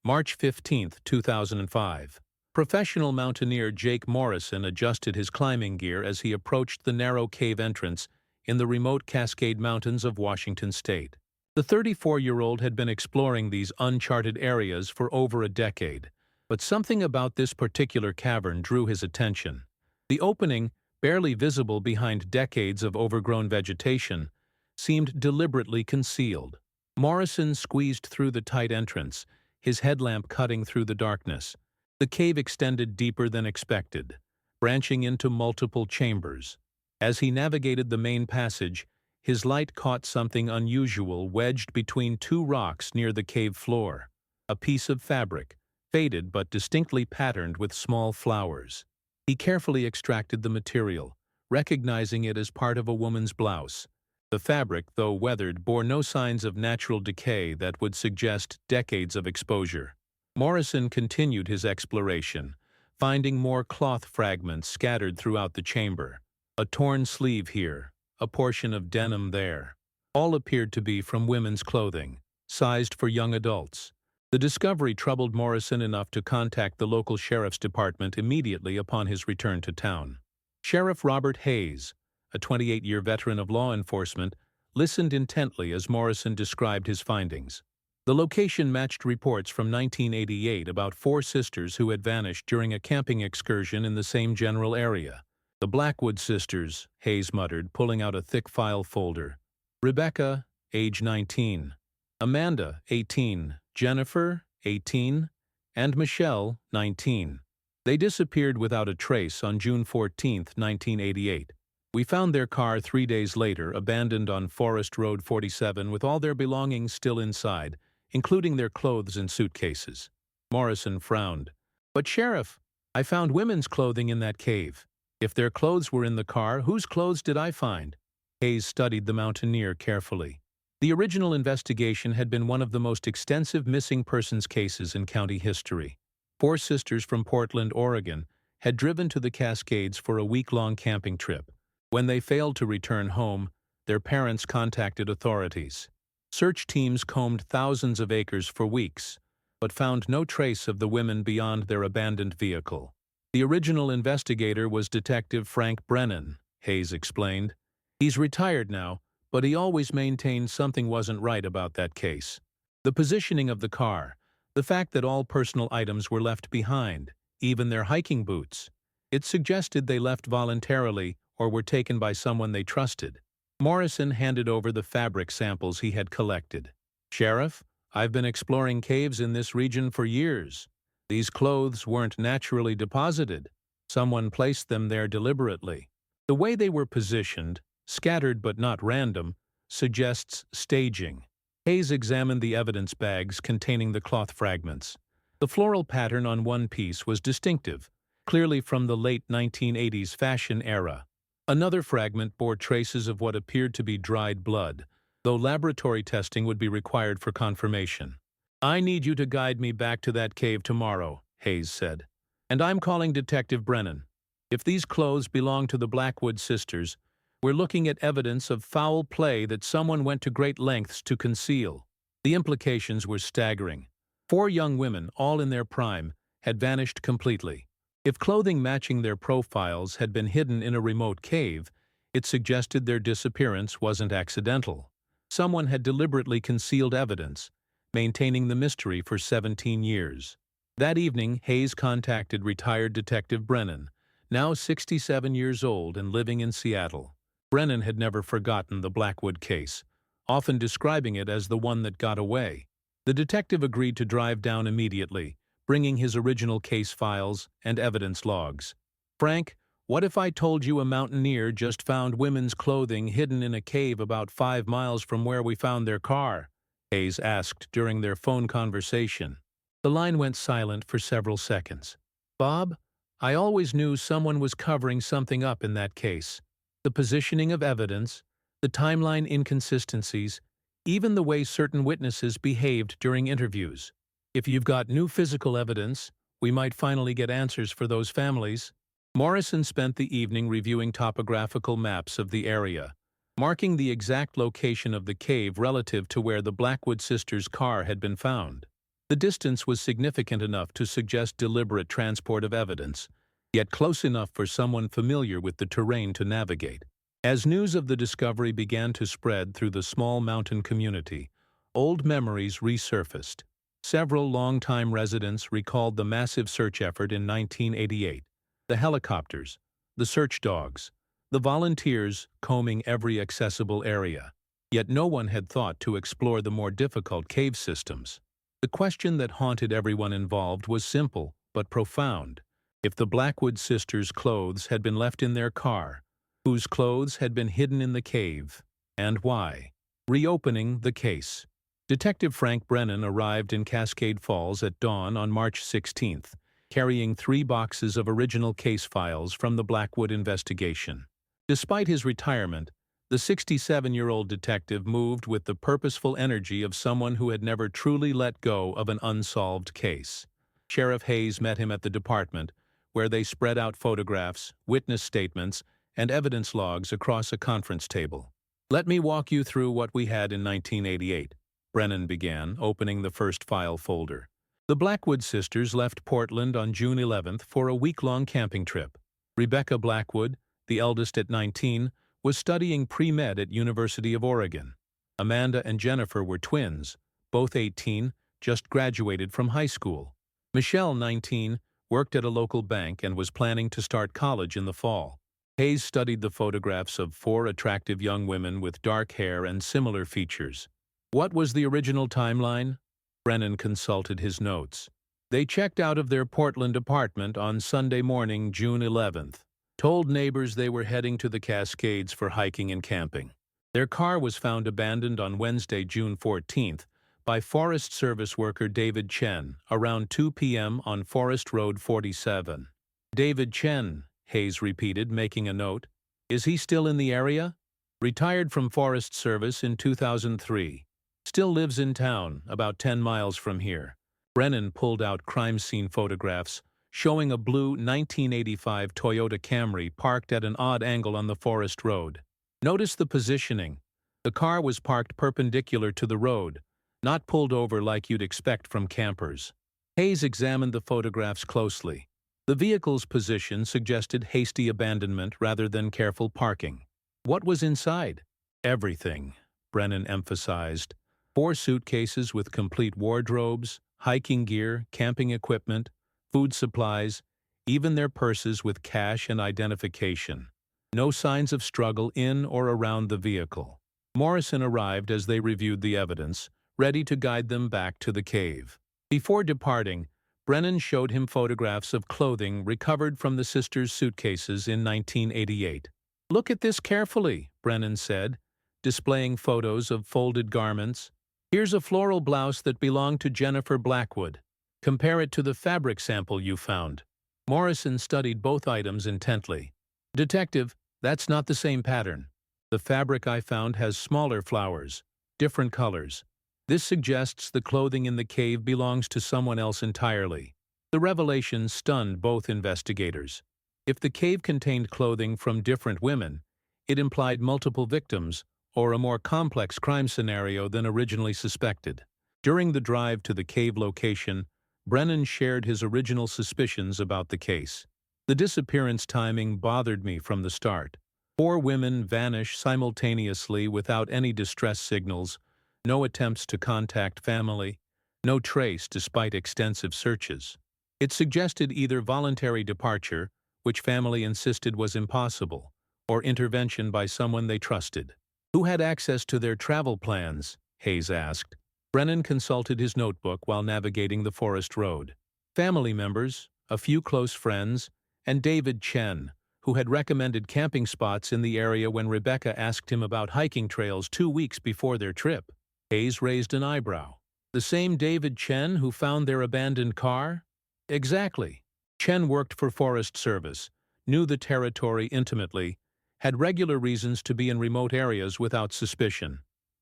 March 15, 2005. Professional mountaineer Jake Morrison adjusted his climbing gear as he approached the narrow cave entrance in the remote Cascade Mountains of Washington state. The 34-year-old had been exploring these uncharted areas for over a decade, but something about this particular cavern drew his attention. The opening, barely visible behind decades of overgrown vegetation, seemed deliberately concealed. Morrison squeezed through the tight entrance, his headlamp cutting through the darkness. The cave extended deeper than expected, branching into multiple chambers. As he navigated the main passage, his light caught something unusual wedged between two rocks near the cave floor. A piece of fabric, faded but distinctly patterned with small flowers. He carefully extracted the material, recognizing it as part of a woman's blouse. The fabric, though weathered, bore no signs of natural decay that would suggest decades of exposure. Morrison continued his exploration, finding more cloth fragments scattered throughout the chamber. A torn sleeve here, a portion of denim there. All appeared to be from women's clothing, sized for young adults. The discovery troubled Morrison enough to contact the local sheriff's department immediately upon his return to town. Sheriff Robert Hayes, a 28-year veteran of law enforcement, listened intently as Morrison described his findings. The location matched reports from 1988 about 4 sisters who had vanished during a camping excursion in the same general area. The Blackwood sisters, Hayes muttered, pulling out a thick file folder. Rebecca, age 19. Amanda, 18. Jennifer, 18. And Michelle, 19. They disappeared without a trace on June 14, 1988. We found their car 3 days later, abandoned on Forest Road 47 with all their belongings still inside, including their clothes and suitcases. Morrison frowned. But Sheriff, I found women's clothing in that cave. If their clothes were in the car, whose clothes did I find? Hayes studied the Mountaineer carefully. The original investigation had been one of the most extensive missing persons cases in county history. 4 sisters from Portland, Oregon, had driven to the Cascades for a week-long camping trip. When they failed to return home, their parents contacted authorities. Search teams combed thousands of acres for weeks, but found no trace of the women beyond their abandoned vehicle. The original investigator was Detective Frank Brennan, Hayes explained. He's retired now, but he always maintained something wasn't right about that case. The positioning of the car, the fact that all personal items were left behind, even their hiking boots. It suggested they left voluntarily or were taken by someone they trusted. Morrison handed over the fabric samples he had collected. Sheriff, I've been exploring caves in this region for years. These clothes weren't naturally deposited. Someone placed them there deliberately. The way they were positioned, scattered but not random, suggests staging. Hayes examined the evidence bags containing the cloth fragments. The floral pattern on one piece was distinctive, clearly from the late 1980s fashion era. Another fragment bore traces of what appeared to be dried blood, though laboratory testing would be required for confirmation. I need you to guide me back to that cave tomorrow, Hayes said. And I'm calling Detective Brennan. If these clothes belong to the Blackwood sisters, we're looking at evidence of foul play that someone went to great lengths to conceal. The implications were staggering. 4 young women, all in their prime, had vanished completely. If clothing matching their profiles had been hidden in a remote cave, it suggested their disappearance wasn't accidental. Someone had deliberately concealed evidence, maintaining the mystery for 17 years. That evening, Hayes contacted retired Detective Brennan, now 67 years old and living in Seattle. Brennan had never forgotten the Blackwood case, often describing it as the one that got away. The detective agreed to drive down immediately, bringing his original case files and evidence logs. Frank, what if I told you a mountaineer just found women's clothing hidden in a cave about 5 miles from where we found their car? Hayes asked during their phone conversation. The line went silent for several seconds. Bob, I always knew someone was covering something up in that case. The positioning of evidence, the timeline inconsistencies, even the way certain witnesses behaved during interviews. If you've got new physical evidence, we might finally get answers for those families. Morrison spent the evening reviewing topographical maps of the area, marking the exact location of the cave relative to where the Blackwood sisters' car had been found. The distance was significant enough to suggest deliberate transport of evidence, yet close enough for someone familiar with the terrain to navigate. As news of the discovery began to spread through the small mountain community, old memories resurfaced. Several longtime residents recalled the massive search effort in 1988, the helicopters, the search dogs, the volunteers combing every accessible area. Yet no one had thought to explore the more difficult cave systems. The question that haunted everyone involved was simple but profound. If the Blackwood sisters' clothes had been left in their car, whose clothes had been hidden in the cave, and why? Reopening the case. Detective Frank Brennan arrived in Cascade Falls at dawn on March 16th, carrying 3 boxes of original case files from the Blackwood investigation. Despite his retirement, the 67-year-old detective moved with the purposeful energy of someone who had never truly let go of an unsolved case. Sheriff Hayes met him at the department, where they spread out photographs, witness statements, and evidence logs across a conference table. "Let me walk you through what we had in 1988, Brennan began, opening the first file folder. The Blackwood sisters left Portland on June 11th for a week-long camping trip. Rebecca Blackwood, the eldest at 19, was studying pre-med at University of Oregon. Amanda and Jennifer were twins, both 18, just graduated from high school. Michelle, 19, worked at a local bank and was planning to start college in the fall. Hayes studied the photographs of 4 attractive young women with dark hair and similar features. What was the original timeline? Brennan consulted his notes. They checked out of their Portland apartment on Sunday morning, June 11th. Told neighbors they were heading to the Cascades for hiking and camping. Their car was found abandoned on Wednesday, June 14th, by Forest Service worker David Chen, around 2 p.m. on Forest Road 47. David Chen, Hayes repeated, making a note. Is he still in the area? Retired from Forest Service in 2003. Still lives in town, about 10 miles from here. Brennan pulled out crime scene photographs, showing a blue 1985 Toyota Camry parked at an odd angle on the Forest Road. Notice the positioning. The car was parked perpendicular to the road, not pulled over like you'd expect from campers. Hayes examined the photographs closely. The vehicle's position suggested hasty abandonment rather than careful parking. What was inside? Everything, Brennan emphasized. 4 suitcases with complete wardrobes, hiking gear, camping equipment, food supplies, even their purses with cash and identification. No signs of struggle in or around the vehicle. Morrison arrived as they reviewed the evidence, ready to guide them back to the cave. Before departing, Brennan showed him photographs of clothing recovered from the sisters' suitcases in 1988. Look at this carefully, Brennan said, displaying photos of folded garments. Here's a floral blouse that belonged to Jennifer Blackwood. Compare it to the fabric sample you found. Morrison studied both items intently. Detective, that's not the same pattern. The fabric I found has smaller flowers, different colors. This suggests the clothing in the cave belongs to someone else entirely. The revelation stunned both investigators. If the cave contained clothing from different women, it implied multiple victims or a more complex crime scenario than originally suspected. During the drive to the cave location, Brennan shared his original suspicions about the case. The disappearance timing bothered me from the start. 4 women vanish simultaneously without any distress signals, no attempts to contact family, no trace despite extensive searches. It suggested either voluntary departure, which family insisted was impossible, or intervention by someone they trusted. Who had access to their travel plans? Hayes asked. Brennan consulted his notebook while navigating the Forest Road. Family members, a few close friends, and David Chen, who had recommended camping spots in the area when Rebecca asked him about hiking trails 2 weeks before their trip. Hayes raised an eyebrow. The same David Chen who found their abandoned car? Exactly. Chen worked for Forest Service, knew the territory intimately, had regular reasons to be in remote areas without suspicion.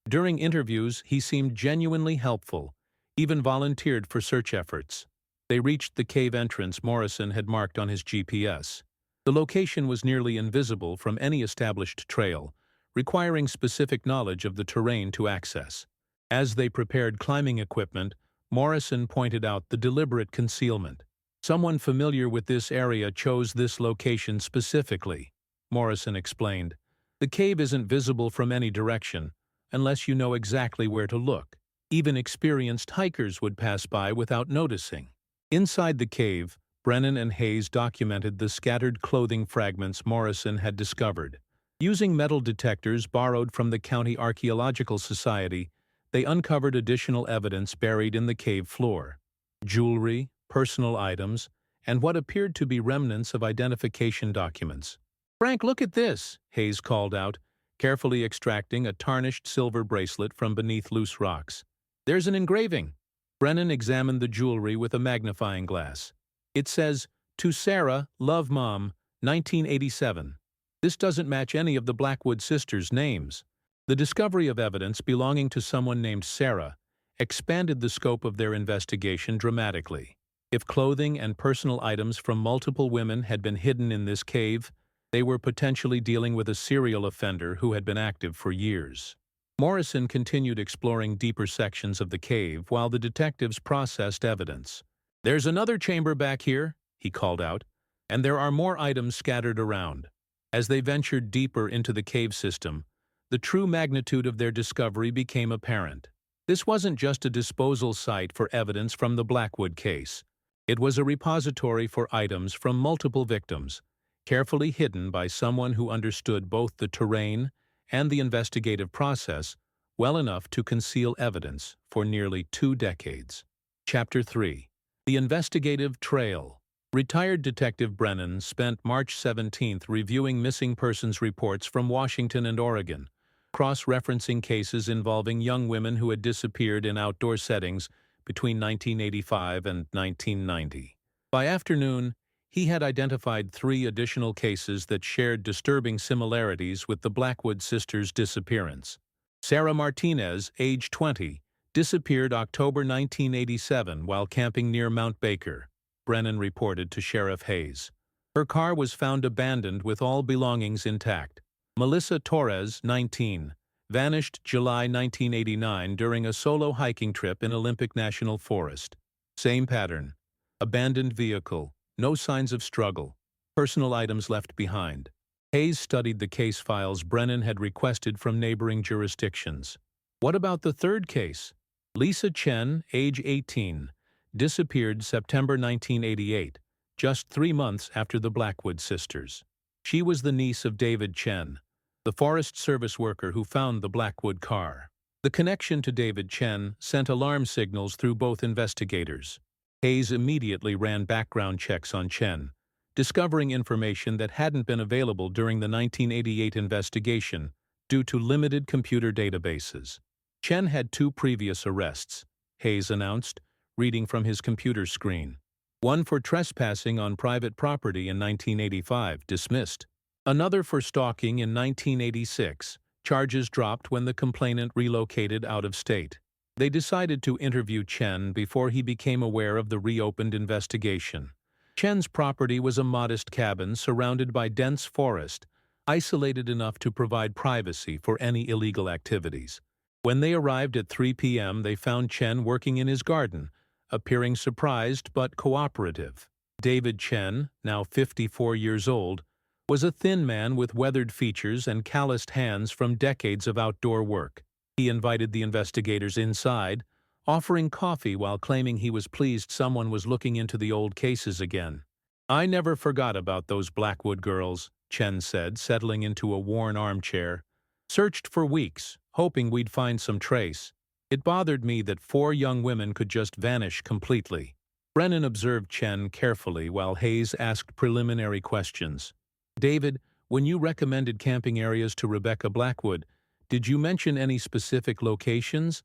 During interviews, he seemed genuinely helpful, even volunteered for search efforts. They reached the cave entrance Morrison had marked on his GPS. The location was nearly invisible from any established trail, requiring specific knowledge of the terrain to access. As they prepared climbing equipment, Morrison pointed out the deliberate concealment. Someone familiar with this area chose this location specifically, Morrison explained. The cave isn't visible from any direction, unless you know exactly where to look. Even experienced hikers would pass by without noticing. Inside the cave, Brennan and Hayes documented the scattered clothing fragments Morrison had discovered. Using metal detectors borrowed from the County Archaeological Society, they uncovered additional evidence buried in the cave floor. Jewelry, personal items, and what appeared to be remnants of identification documents. "Frank, look at this," Hayes called out, carefully extracting a tarnished silver bracelet from beneath loose rocks. "There's an engraving." Brennan examined the jewelry with a magnifying glass. It says, "To Sarah, love Mom, 1987. This doesn't match any of the Blackwood sisters' names. The discovery of evidence belonging to someone named Sarah expanded the scope of their investigation dramatically. If clothing and personal items from multiple women had been hidden in this cave, they were potentially dealing with a serial offender who had been active for years. Morrison continued exploring deeper sections of the cave while the detectives processed evidence. "There's another chamber back here," he called out, "and there are more items scattered around." As they ventured deeper into the cave system, the true magnitude of their discovery became apparent. This wasn't just a disposal site for evidence from the Blackwood case. It was a repository for items from multiple victims, carefully hidden by someone who understood both the terrain and the investigative process well enough to conceal evidence for nearly 2 decades. Chapter 3. The Investigative Trail. Retired Detective Brennan spent March 17th reviewing missing persons reports from Washington and Oregon, cross-referencing cases involving young women who had disappeared in outdoor settings between 1985 and 1990. By afternoon, he had identified 3 additional cases that shared disturbing similarities with the Blackwood sisters' disappearance. Sarah Martinez, age 20, disappeared October 1987 while camping near Mount Baker, Brennan reported to Sheriff Hayes. Her car was found abandoned with all belongings intact. Melissa Torres, 19, vanished July 1989 during a solo hiking trip in Olympic National Forest. Same pattern. Abandoned vehicle. No signs of struggle. Personal items left behind. Hayes studied the case files Brennan had requested from neighboring jurisdictions. What about the third case? Lisa Chen, age 18, disappeared September 1988, just 3 months after the Blackwood sisters. She was the niece of David Chen, the Forest Service worker who found the Blackwood car. The connection to David Chen sent alarm signals through both investigators. Hayes immediately ran background checks on Chen, discovering information that hadn't been available during the 1988 investigation due to limited computer databases. Chen had 2 previous arrests, Hayes announced, reading from his computer screen. One for trespassing on private property in 1985, dismissed. Another for stalking in 1986, charges dropped when the complainant relocated out of state. They decided to interview Chen before he became aware of the reopened investigation. Chen's property was a modest cabin surrounded by dense forest, isolated enough to provide privacy for any illegal activities. When they arrived at 3 p.m., they found Chen working in his garden, appearing surprised but cooperative. David Chen, now 54 years old, was a thin man with weathered features and calloused hands from decades of outdoor work. He invited the investigators inside, offering coffee while claiming he was pleased someone was looking into the old cases again. "I never forgot about those Blackwood girls," Chen said, settling into a worn armchair. "Searched for weeks, hoping we'd find some trace. It bothered me that 4 young women could just vanish completely." Brennan observed Chen carefully while Hayes asked preliminary questions. "David, when you recommended camping areas to Rebecca Blackwood, did you mention any specific locations?"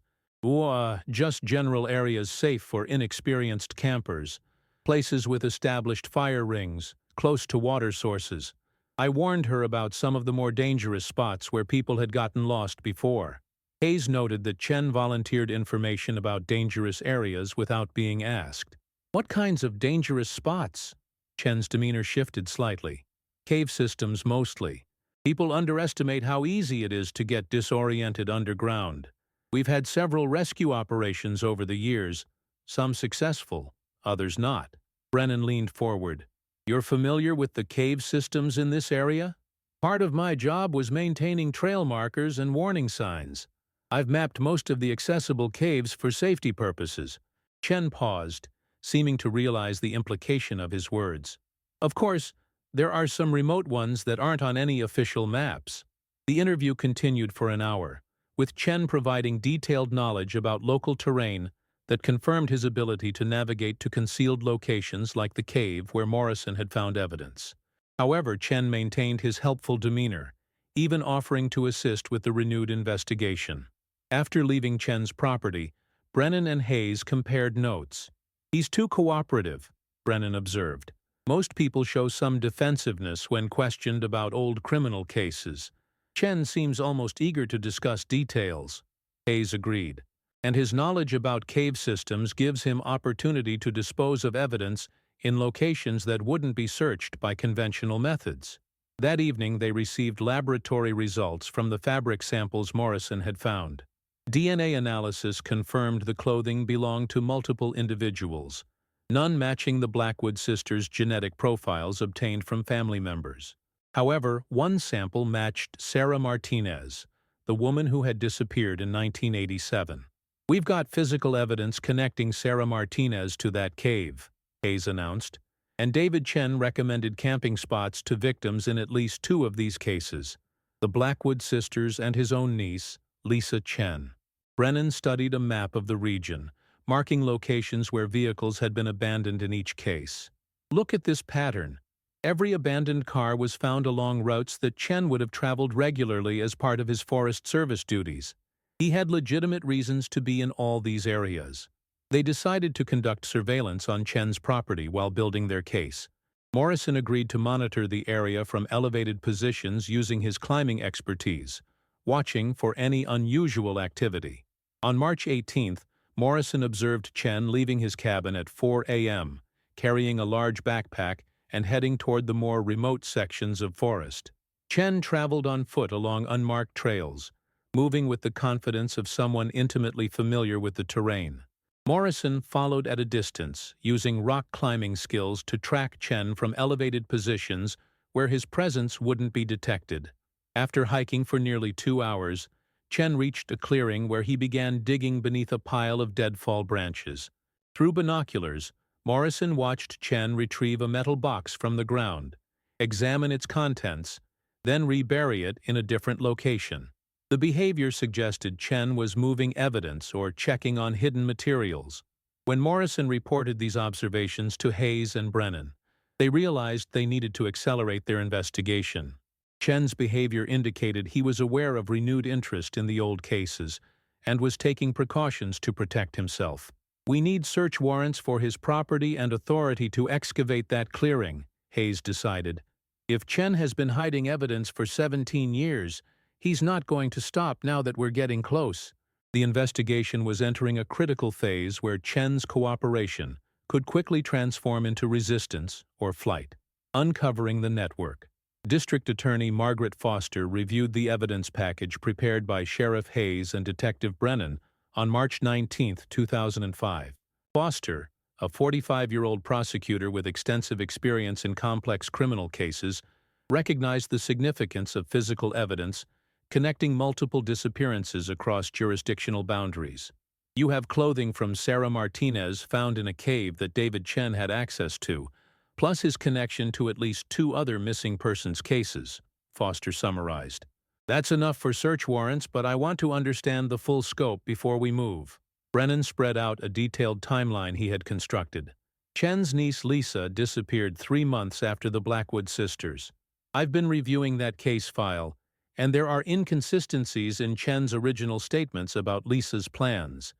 Just general areas safe for inexperienced campers. Places with established fire rings, close to water sources. I warned her about some of the more dangerous spots where people had gotten lost before." Hayes noted that Chen volunteered information about dangerous areas without being asked. "What kinds of dangerous spots?" Chen's demeanor shifted slightly. "Cave systems mostly. People underestimate how easy it is to get disoriented underground. We've had several rescue operations over the years, some successful, others not. Brennan leaned forward. You're familiar with the cave systems in this area? Part of my job was maintaining trail markers and warning signs. I've mapped most of the accessible caves for safety purposes. Chen paused, seeming to realize the implication of his words. Of course, there are some remote ones that aren't on any official maps. The interview continued for an hour, with Chen providing detailed knowledge about local terrain that confirmed his ability to navigate to concealed locations like the cave where Morrison had found evidence. However, Chen maintained his helpful demeanor, even offering to assist with the renewed investigation. After leaving Chen's property, Brennan and Hayes compared notes. He's too cooperative, Brennan observed. Most people show some defensiveness when questioned about old criminal cases. Chen seems almost eager to discuss details. Hayes agreed. And his knowledge about cave systems gives him opportunity to dispose of evidence in locations that wouldn't be searched by conventional methods. That evening they received laboratory results from the fabric samples Morrison had found. DNA analysis confirmed the clothing belonged to multiple individuals, none matching the Blackwood sisters' genetic profiles obtained from family members. However, one sample matched Sarah Martinez, the woman who had disappeared in 1987. We've got physical evidence connecting Sarah Martinez to that cave, Hayes announced, and David Chen recommended camping spots to victims in at least 2 of these cases, the Blackwood sisters and his own niece, Lisa Chen. Brennan studied a map of the region, marking locations where vehicles had been abandoned in each case. Look at this pattern. Every abandoned car was found along routes that Chen would have traveled regularly as part of his Forest Service duties. He had legitimate reasons to be in all these areas. They decided to conduct surveillance on Chen's property while building their case. Morrison agreed to monitor the area from elevated positions using his climbing expertise, watching for any unusual activity. On March 18th, Morrison observed Chen leaving his cabin at 4 a.m., carrying a large backpack and heading toward the more remote sections of forest. Chen traveled on foot along unmarked trails, moving with the confidence of someone intimately familiar with the terrain. Morrison followed at a distance, using rock climbing skills to track Chen from elevated positions where his presence wouldn't be detected. After hiking for nearly 2 hours, Chen reached a clearing where he began digging beneath a pile of deadfall branches. Through binoculars, Morrison watched Chen retrieve a metal box from the ground, examine its contents, then rebury it in a different location. The behavior suggested Chen was moving evidence or checking on hidden materials. When Morrison reported these observations to Hayes and Brennan, they realized they needed to accelerate their investigation. Chen's behavior indicated he was aware of renewed interest in the old cases and was taking precautions to protect himself. We need search warrants for his property and authority to excavate that clearing, Hayes decided. If Chen has been hiding evidence for 17 years, he's not going to stop now that we're getting close. The investigation was entering a critical phase where Chen's cooperation could quickly transform into resistance or flight. Uncovering the network. District Attorney Margaret Foster reviewed the evidence package prepared by Sheriff Hayes and Detective Brennan on March 19, 2005. Foster, a 45-year-old prosecutor with extensive experience in complex criminal cases, recognized the significance of physical evidence connecting multiple disappearances across jurisdictional boundaries. You have clothing from Sarah Martinez found in a cave that David Chen had access to, plus his connection to at least 2 other missing persons cases, Foster summarized. That's enough for search warrants, but I want to understand the full scope before we move. Brennan spread out a detailed timeline he had constructed. Chen's niece Lisa disappeared 3 months after the Blackwood sisters. I've been reviewing that case file, and there are inconsistencies in Chen's original statements about Lisa's plans.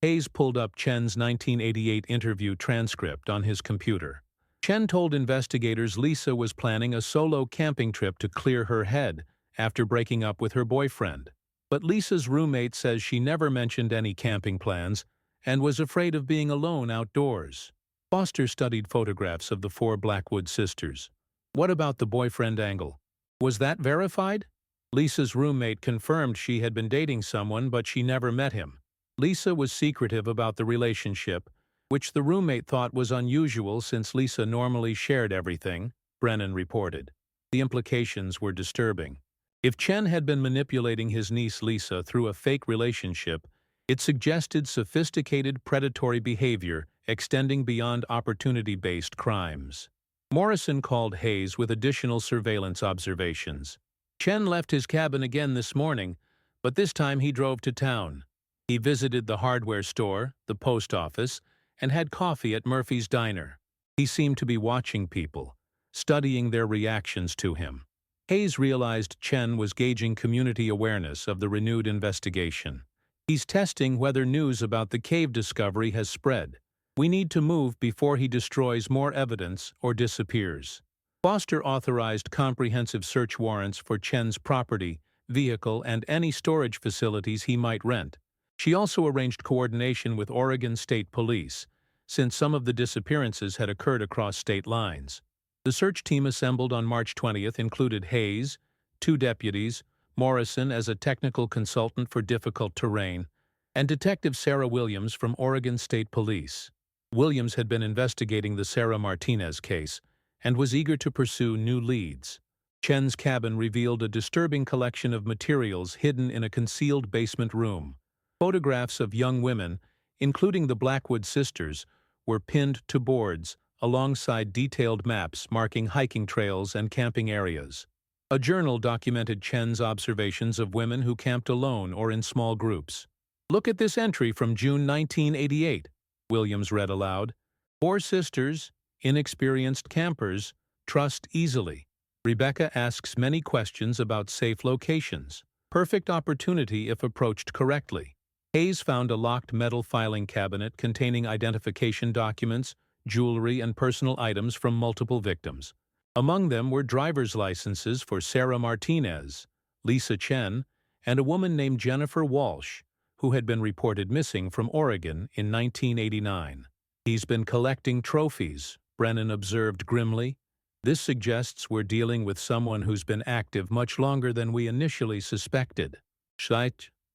Hayes pulled up Chen's 1988 interview transcript on his computer. Chen told investigators Lisa was planning a solo camping trip to clear her head after breaking up with her boyfriend. But Lisa's roommate says she never mentioned any camping plans and was afraid of being alone outdoors. Foster studied photographs of the 4 Blackwood sisters. What about the boyfriend angle? Was that verified? Lisa's roommate confirmed she had been dating someone, but she never met him. Lisa was secretive about the relationship, which the roommate thought was unusual since Lisa normally shared everything, Brennan reported. The implications were disturbing. If Chen had been manipulating his niece Lisa through a fake relationship, it suggested sophisticated predatory behavior extending beyond opportunity-based crimes. Morrison called Hayes with additional surveillance observations. Chen left his cabin again this morning, but this time he drove to town. He visited the hardware store, the post office, and had coffee at Murphy's Diner. He seemed to be watching people, studying their reactions to him. Hayes realized Chen was gauging community awareness of the renewed investigation. He's testing whether news about the cave discovery has spread. We need to move before he destroys more evidence or disappears. Foster authorized comprehensive search warrants for Chen's property, vehicle, and any storage facilities he might rent. She also arranged coordination with Oregon State Police, since some of the disappearances had occurred across state lines. The search team assembled on March 20th included Hayes, 2 deputies, Morrison as a technical consultant for difficult terrain, and Detective Sarah Williams from Oregon State Police. Williams had been investigating the Sarah Martinez case and was eager to pursue new leads. Chen's cabin revealed a disturbing collection of materials hidden in a concealed basement room. Photographs of young women, including the Blackwood sisters, were pinned to boards alongside detailed maps marking hiking trails and camping areas. A journal documented Chen's observations of women who camped alone or in small groups. "Look at this entry from June 1988, Williams read aloud. 4 sisters, inexperienced campers, trust easily. Rebecca asks many questions about safe locations. Perfect opportunity if approached correctly." Hayes found a locked metal filing cabinet containing identification documents, jewelry, and personal items from multiple victims. Among them were driver's licenses for Sarah Martinez, Lisa Chen, and a woman named Jennifer Walsh, who had been reported missing from Oregon in 1989. "He's been collecting trophies," Brennan observed grimly. "This suggests we're dealing with someone who's been active much longer than we initially suspected."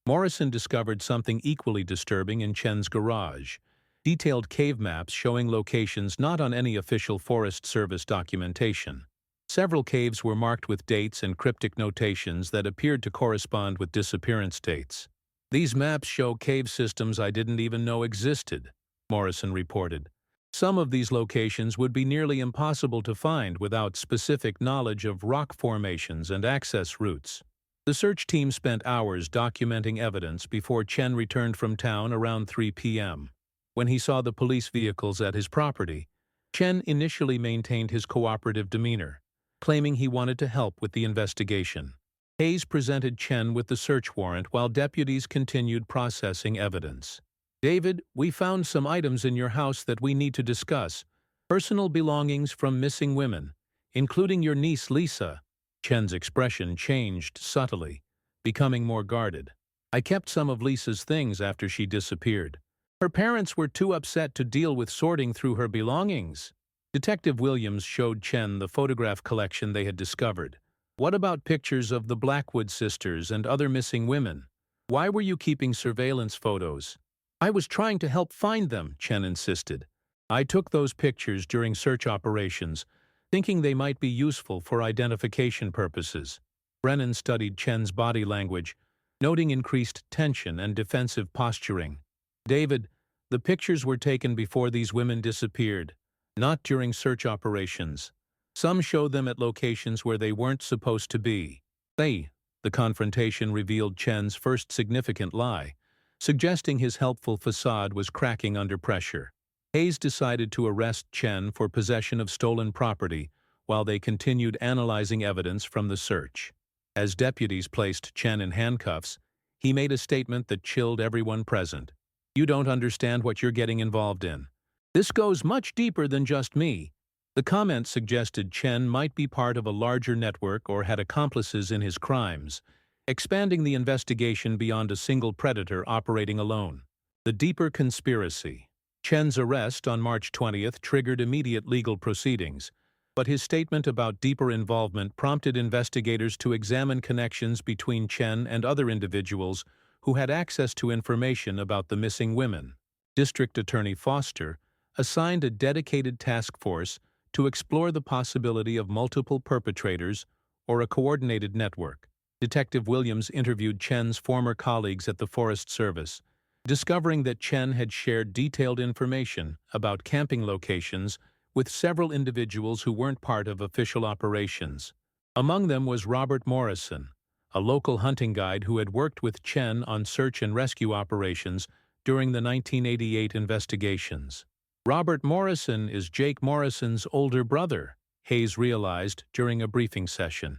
Morrison discovered something equally disturbing in Chen's garage. Detailed cave maps showing locations not on any official Forest Service documentation. Several caves were marked with dates and cryptic notations that appeared to correspond with disappearance dates. "These maps show cave systems I didn't even know existed," Morrison reported. "Some of these locations would be nearly impossible to find without specific knowledge of rock formations and access routes." The search team spent hours documenting evidence before Chen returned from town around 3 p.m. When he saw the police vehicles at his property, Chen initially maintained his cooperative demeanor, claiming he wanted to help with the investigation. Hayes presented Chen with the search warrant while deputies continued processing evidence. "David, we found some items in your house that we need to discuss. Personal belongings from missing women, including your niece Lisa." Chen's expression changed subtly, becoming more guarded. "I kept some of Lisa's things after she disappeared. Her parents were too upset to deal with sorting through her belongings." Detective Williams showed Chen the photograph collection they had discovered. "What about pictures of the Blackwood sisters and other missing women? Why were you keeping surveillance photos?" "I was trying to help find them," Chen insisted. "I took those pictures during search operations, thinking they might be useful for identification purposes." Brennan studied Chen's body language, noting increased tension and defensive posturing. "David, the pictures were taken before these women disappeared, not during search operations. Some show them at locations where they weren't supposed to be." The confrontation revealed Chen's first significant lie, suggesting his helpful facade was cracking under pressure. Hayes decided to arrest Chen for possession of stolen property while they continued analyzing evidence from the search. As deputies placed Chen in handcuffs, he made a statement that chilled everyone present. "You don't understand what you're getting involved in. This goes much deeper than just me." The comment suggested Chen might be part of a larger network or had accomplices in his crimes, expanding the investigation beyond a single predator operating alone. The deeper conspiracy. Chen's arrest on March 20th triggered immediate legal proceedings, but his statement about deeper involvement prompted investigators to examine connections between Chen and other individuals who had access to information about the missing women. District Attorney Foster assigned a dedicated task force to explore the possibility of multiple perpetrators or a coordinated network. Detective Williams interviewed Chen's former colleagues at the Forest Service, discovering that Chen had shared detailed information about camping locations with several individuals who weren't part of official operations. Among them was Robert Morrison, a local hunting guide who had worked with Chen on search and rescue operations during the 1988 investigations. Robert Morrison is Jake Morrison's older brother, Hayes realized during a briefing session.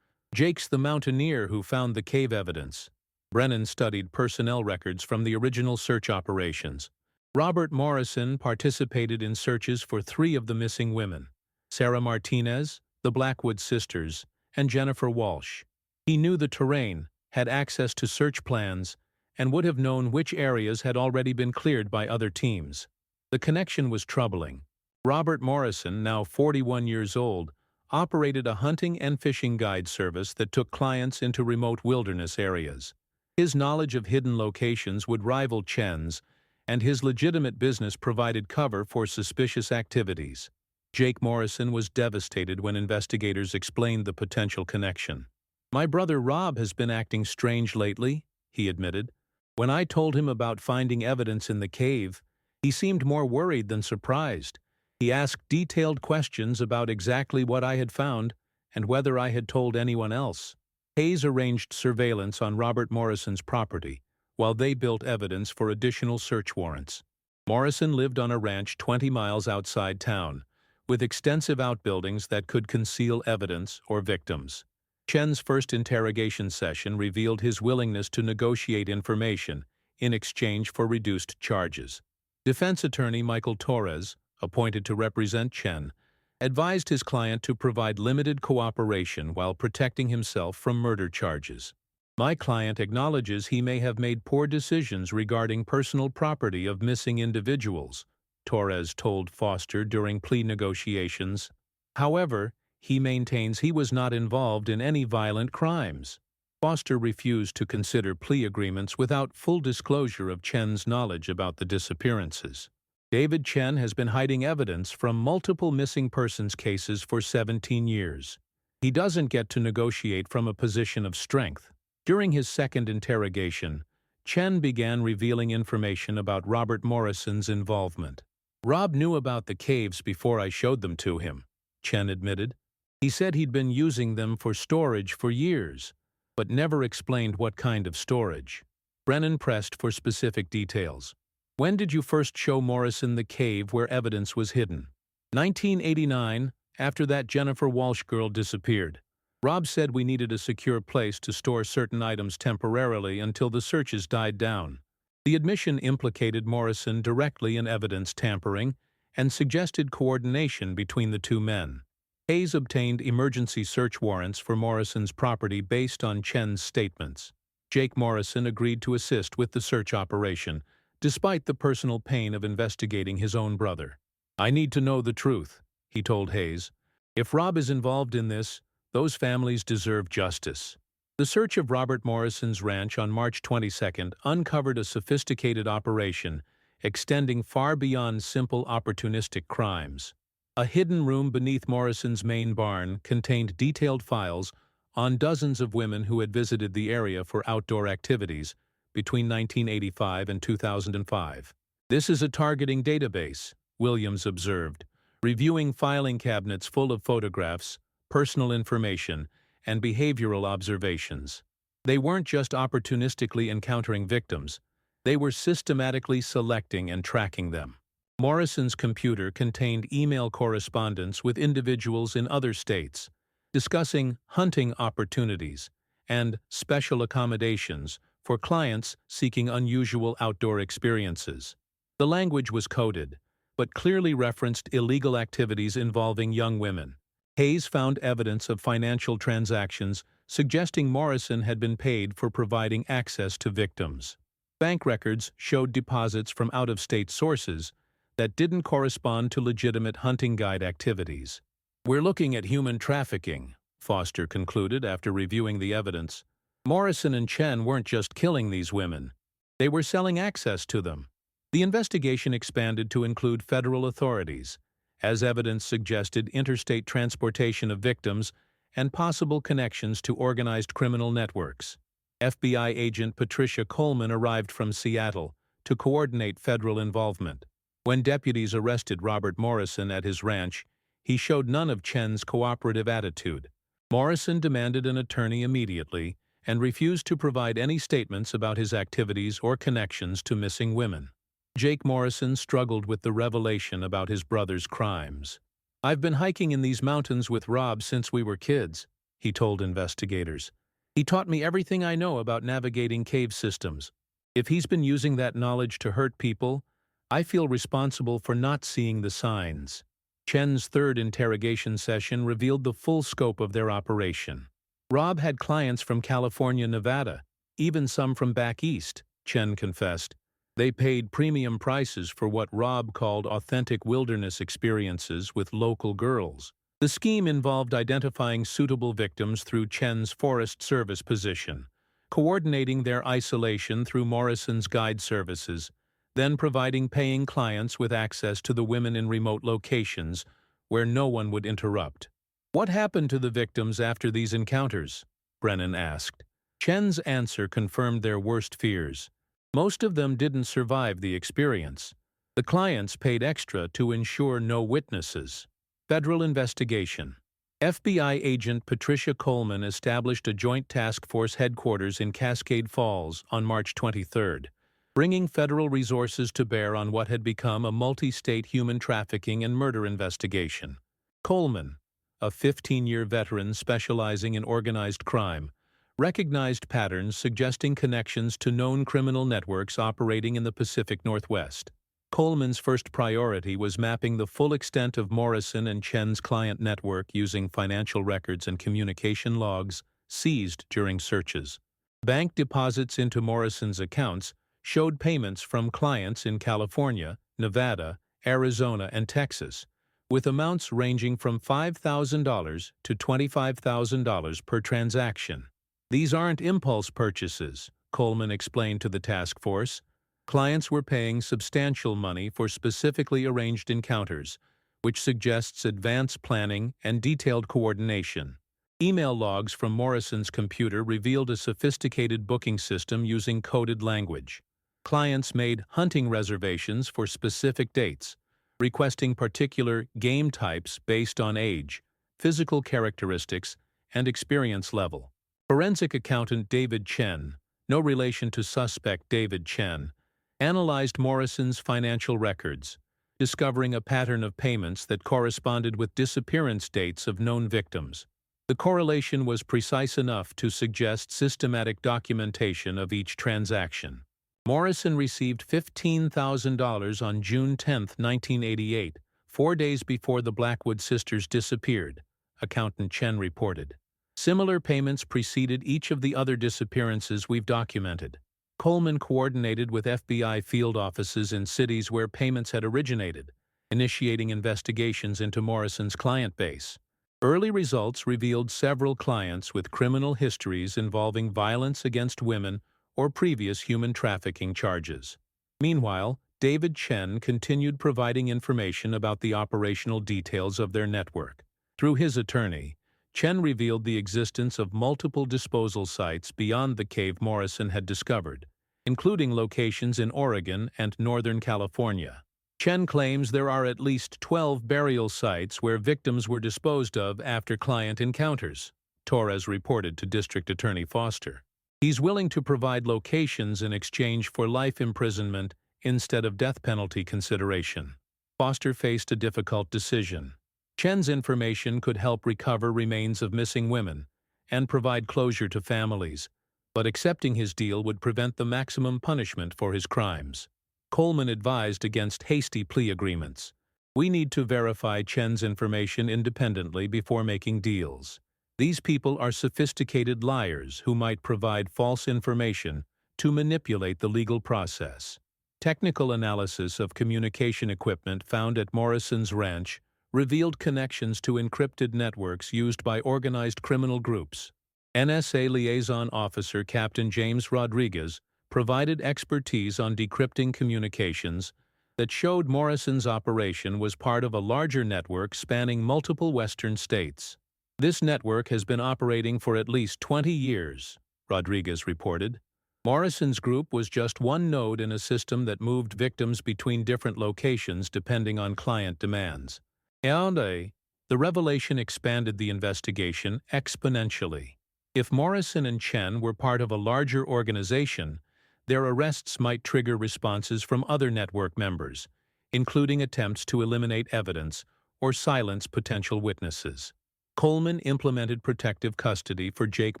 Jake's the mountaineer who found the cave evidence. Brennan studied personnel records from the original search operations. Robert Morrison participated in searches for 3 of the missing women: Sarah Martinez, the Blackwood sisters, and Jennifer Walsh. He knew the terrain, had access to search plans, and would have known which areas had already been cleared by other teams. The connection was troubling. Robert Morrison, now 41 years old, operated a hunting and fishing guide service that took clients into remote wilderness areas. His knowledge of hidden locations would rival Chen's, and his legitimate business provided cover for suspicious activities. Jake Morrison was devastated when investigators explained the potential connection. "My brother Rob has been acting strange lately," he admitted. "When I told him about finding evidence in the cave, he seemed more worried than surprised. He asked detailed questions about exactly what I had found and whether I had told anyone else." Hayes arranged surveillance on Robert Morrison's property, while they built evidence for additional search warrants. Morrison lived on a ranch 20 miles outside town, with extensive outbuildings that could conceal evidence or victims. Chen's first interrogation session revealed his willingness to negotiate information in exchange for reduced charges. Defense attorney Michael Torres, appointed to represent Chen, advised his client to provide limited cooperation while protecting himself from murder charges. "My client acknowledges he may have made poor decisions regarding personal property of missing individuals," Torres told Foster during plea negotiations. "However, he maintains he was not involved in any violent crimes." Foster refused to consider plea agreements without full disclosure of Chen's knowledge about the disappearances. "David Chen has been hiding evidence from multiple missing persons cases for 17 years. He doesn't get to negotiate from a position of strength." During his second interrogation, Chen began revealing information about Robert Morrison's involvement. "Rob knew about the caves before I showed them to him," Chen admitted. "He said he'd been using them for storage for years, but never explained what kind of storage." Brennan pressed for specific details. "When did you first show Morrison the cave where evidence was hidden?" 1989, after that Jennifer Walsh girl disappeared. Rob said we needed a secure place to store certain items temporarily until the searches died down. The admission implicated Morrison directly in evidence tampering and suggested coordination between the 2 men. Hayes obtained emergency search warrants for Morrison's property based on Chen's statements. Jake Morrison agreed to assist with the search operation, despite the personal pain of investigating his own brother. "I need to know the truth," he told Hayes. "If Rob is involved in this, those families deserve justice." The search of Robert Morrison's ranch on March 22 uncovered a sophisticated operation extending far beyond simple opportunistic crimes. A hidden room beneath Morrison's main barn contained detailed files on dozens of women who had visited the area for outdoor activities between 1985 and 2005. "This is a targeting database," Williams observed, reviewing filing cabinets full of photographs, personal information, and behavioral observations. They weren't just opportunistically encountering victims, they were systematically selecting and tracking them. Morrison's computer contained email correspondence with individuals in other states, discussing hunting opportunities and special accommodations for clients seeking unusual outdoor experiences. The language was coded, but clearly referenced illegal activities involving young women. Hayes found evidence of financial transactions suggesting Morrison had been paid for providing access to victims. Bank records showed deposits from out-of-state sources that didn't correspond to legitimate hunting guide activities. "We're looking at human trafficking," Foster concluded after reviewing the evidence. "Morrison and Chen weren't just killing these women, They were selling access to them. The investigation expanded to include federal authorities, as evidence suggested interstate transportation of victims and possible connections to organized criminal networks. FBI agent Patricia Coleman arrived from Seattle to coordinate federal involvement. When deputies arrested Robert Morrison at his ranch, he showed none of Chen's cooperative attitude. Morrison demanded an attorney immediately and refused to provide any statements about his activities or connections to missing women. Jake Morrison struggled with the revelation about his brother's crimes. "I've been hiking in these mountains with Rob since we were kids," he told investigators. "He taught me everything I know about navigating cave systems. If he's been using that knowledge to hurt people, I feel responsible for not seeing the signs." Chen's third interrogation session revealed the full scope of their operation. Rob had clients from California, Nevada, even some from back east, Chen confessed. They paid premium prices for what Rob called authentic wilderness experiences with local girls. The scheme involved identifying suitable victims through Chen's Forest Service position, coordinating their isolation through Morrison's guide services, then providing paying clients with access to the women in remote locations where no one would interrupt. "What happened to the victims after these encounters?" Brennan asked. Chen's answer confirmed their worst fears. Most of them didn't survive the experience. The clients paid extra to ensure no witnesses. Federal investigation. FBI agent Patricia Coleman established a joint task force headquarters in Cascade Falls on March 23, bringing federal resources to bear on what had become a multi-state human trafficking and murder investigation. Coleman, a 15-year veteran specializing in organized crime, recognized patterns suggesting connections to known criminal networks operating in the Pacific Northwest. Coleman's first priority was mapping the full extent of Morrison and Chen's client network using financial records and communication logs seized during searches. Bank deposits into Morrison's accounts showed payments from clients in California, Nevada, Arizona, and Texas, with amounts ranging from $5,000 to $25,000 per transaction. "These aren't impulse purchases," Coleman explained to the task force. "Clients were paying substantial money for specifically arranged encounters, which suggests advanced planning and detailed coordination." Email logs from Morrison's computer revealed a sophisticated booking system using coded language. Clients made hunting reservations for specific dates, requesting particular game types based on age, physical characteristics, and experience level. Forensic accountant David Chen, no relation to suspect David Chen, analyzed Morrison's financial records, discovering a pattern of payments that corresponded with disappearance dates of known victims. The correlation was precise enough to suggest systematic documentation of each transaction. Morrison received $15,000 on June 10, 1988, 4 days before the Blackwood sisters disappeared, accountant Chen reported. Similar payments preceded each of the other disappearances we've documented. Coleman coordinated with FBI field offices in cities where payments had originated, initiating investigations into Morrison's client base. Early results revealed several clients with criminal histories involving violence against women or previous human trafficking charges. Meanwhile, David Chen continued providing information about the operational details of their network. Through his attorney, Chen revealed the existence of multiple disposal sites beyond the cave Morrison had discovered, including locations in Oregon and Northern California. Chen claims there are at least 12 burial sites where victims were disposed of after client encounters, Torres reported to District Attorney Foster. He's willing to provide locations in exchange for life imprisonment instead of death penalty consideration. Foster faced a difficult decision. Chen's information could help recover remains of missing women and provide closure to families, but accepting his deal would prevent the maximum punishment for his crimes. Coleman advised against hasty plea agreements. "We need to verify Chen's information independently before making deals. These people are sophisticated liars who might provide false information to manipulate the legal process." Technical analysis of communication equipment found at Morrison's ranch revealed connections to encrypted networks used by organized criminal groups. NSA liaison officer Captain James Rodriguez provided expertise on decrypting communications that showed Morrison's operation was part of a larger network spanning multiple Western states. This network has been operating for at least 20 years, Rodriguez reported. Morrison's group was just one node in a system that moved victims between different locations depending on client demands. And the revelation expanded the investigation exponentially. If Morrison and Chen were part of a larger organization, their arrests might trigger responses from other network members, including attempts to eliminate evidence or silence potential witnesses. Coleman implemented protective custody for Jake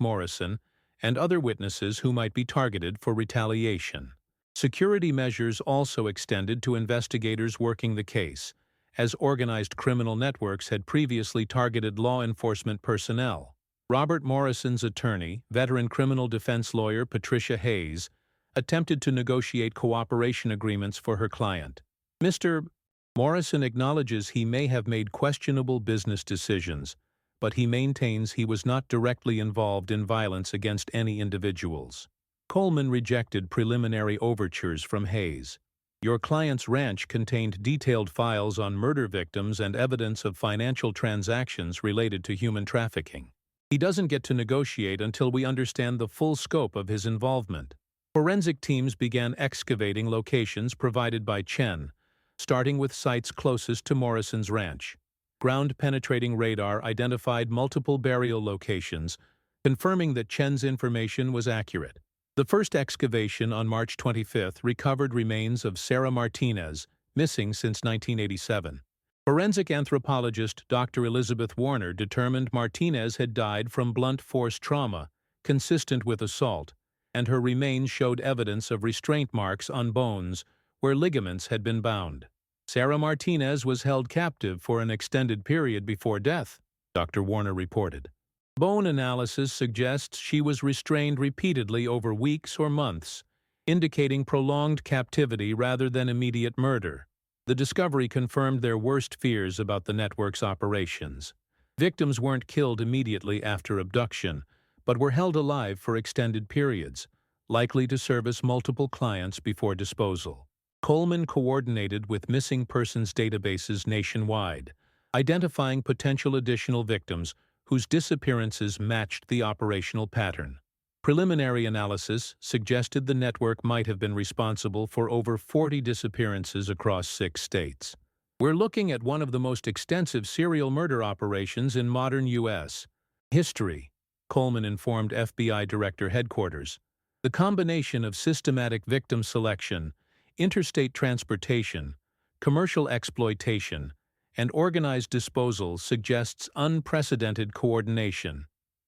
Morrison and other witnesses who might be targeted for retaliation. Security measures also extended to investigators working the case, as organized criminal networks had previously targeted law enforcement personnel. Robert Morrison's attorney, veteran criminal defense lawyer Patricia Hayes, attempted to negotiate cooperation agreements for her client. Mr. Morrison acknowledges he may have made questionable business decisions, but he maintains he was not directly involved in violence against any individuals. Coleman rejected preliminary overtures from Hayes. Your client's ranch contained detailed files on murder victims and evidence of financial transactions related to human trafficking. He doesn't get to negotiate until we understand the full scope of his involvement. Forensic teams began excavating locations provided by Chen, starting with sites closest to Morrison's ranch. Ground-penetrating radar identified multiple burial locations, confirming that Chen's information was accurate. The first excavation on March 25 recovered remains of Sarah Martinez, missing since 1987. Forensic anthropologist Dr. Elizabeth Warner determined Martinez had died from blunt force trauma, consistent with assault, and her remains showed evidence of restraint marks on bones where ligaments had been bound. Sarah Martinez was held captive for an extended period before death, Dr. Warner reported. Bone analysis suggests she was restrained repeatedly over weeks or months, indicating prolonged captivity rather than immediate murder. The discovery confirmed their worst fears about the network's operations. Victims weren't killed immediately after abduction, but were held alive for extended periods, likely to service multiple clients before disposal. Coleman coordinated with missing persons databases nationwide, identifying potential additional victims whose disappearances matched the operational pattern. Preliminary analysis suggested the network might have been responsible for over 40 disappearances across 6 states. We're looking at one of the most extensive serial murder operations in modern U.S. history, Coleman informed FBI Director Headquarters. The combination of systematic victim selection, interstate transportation, commercial exploitation, and organized disposal suggests unprecedented coordination.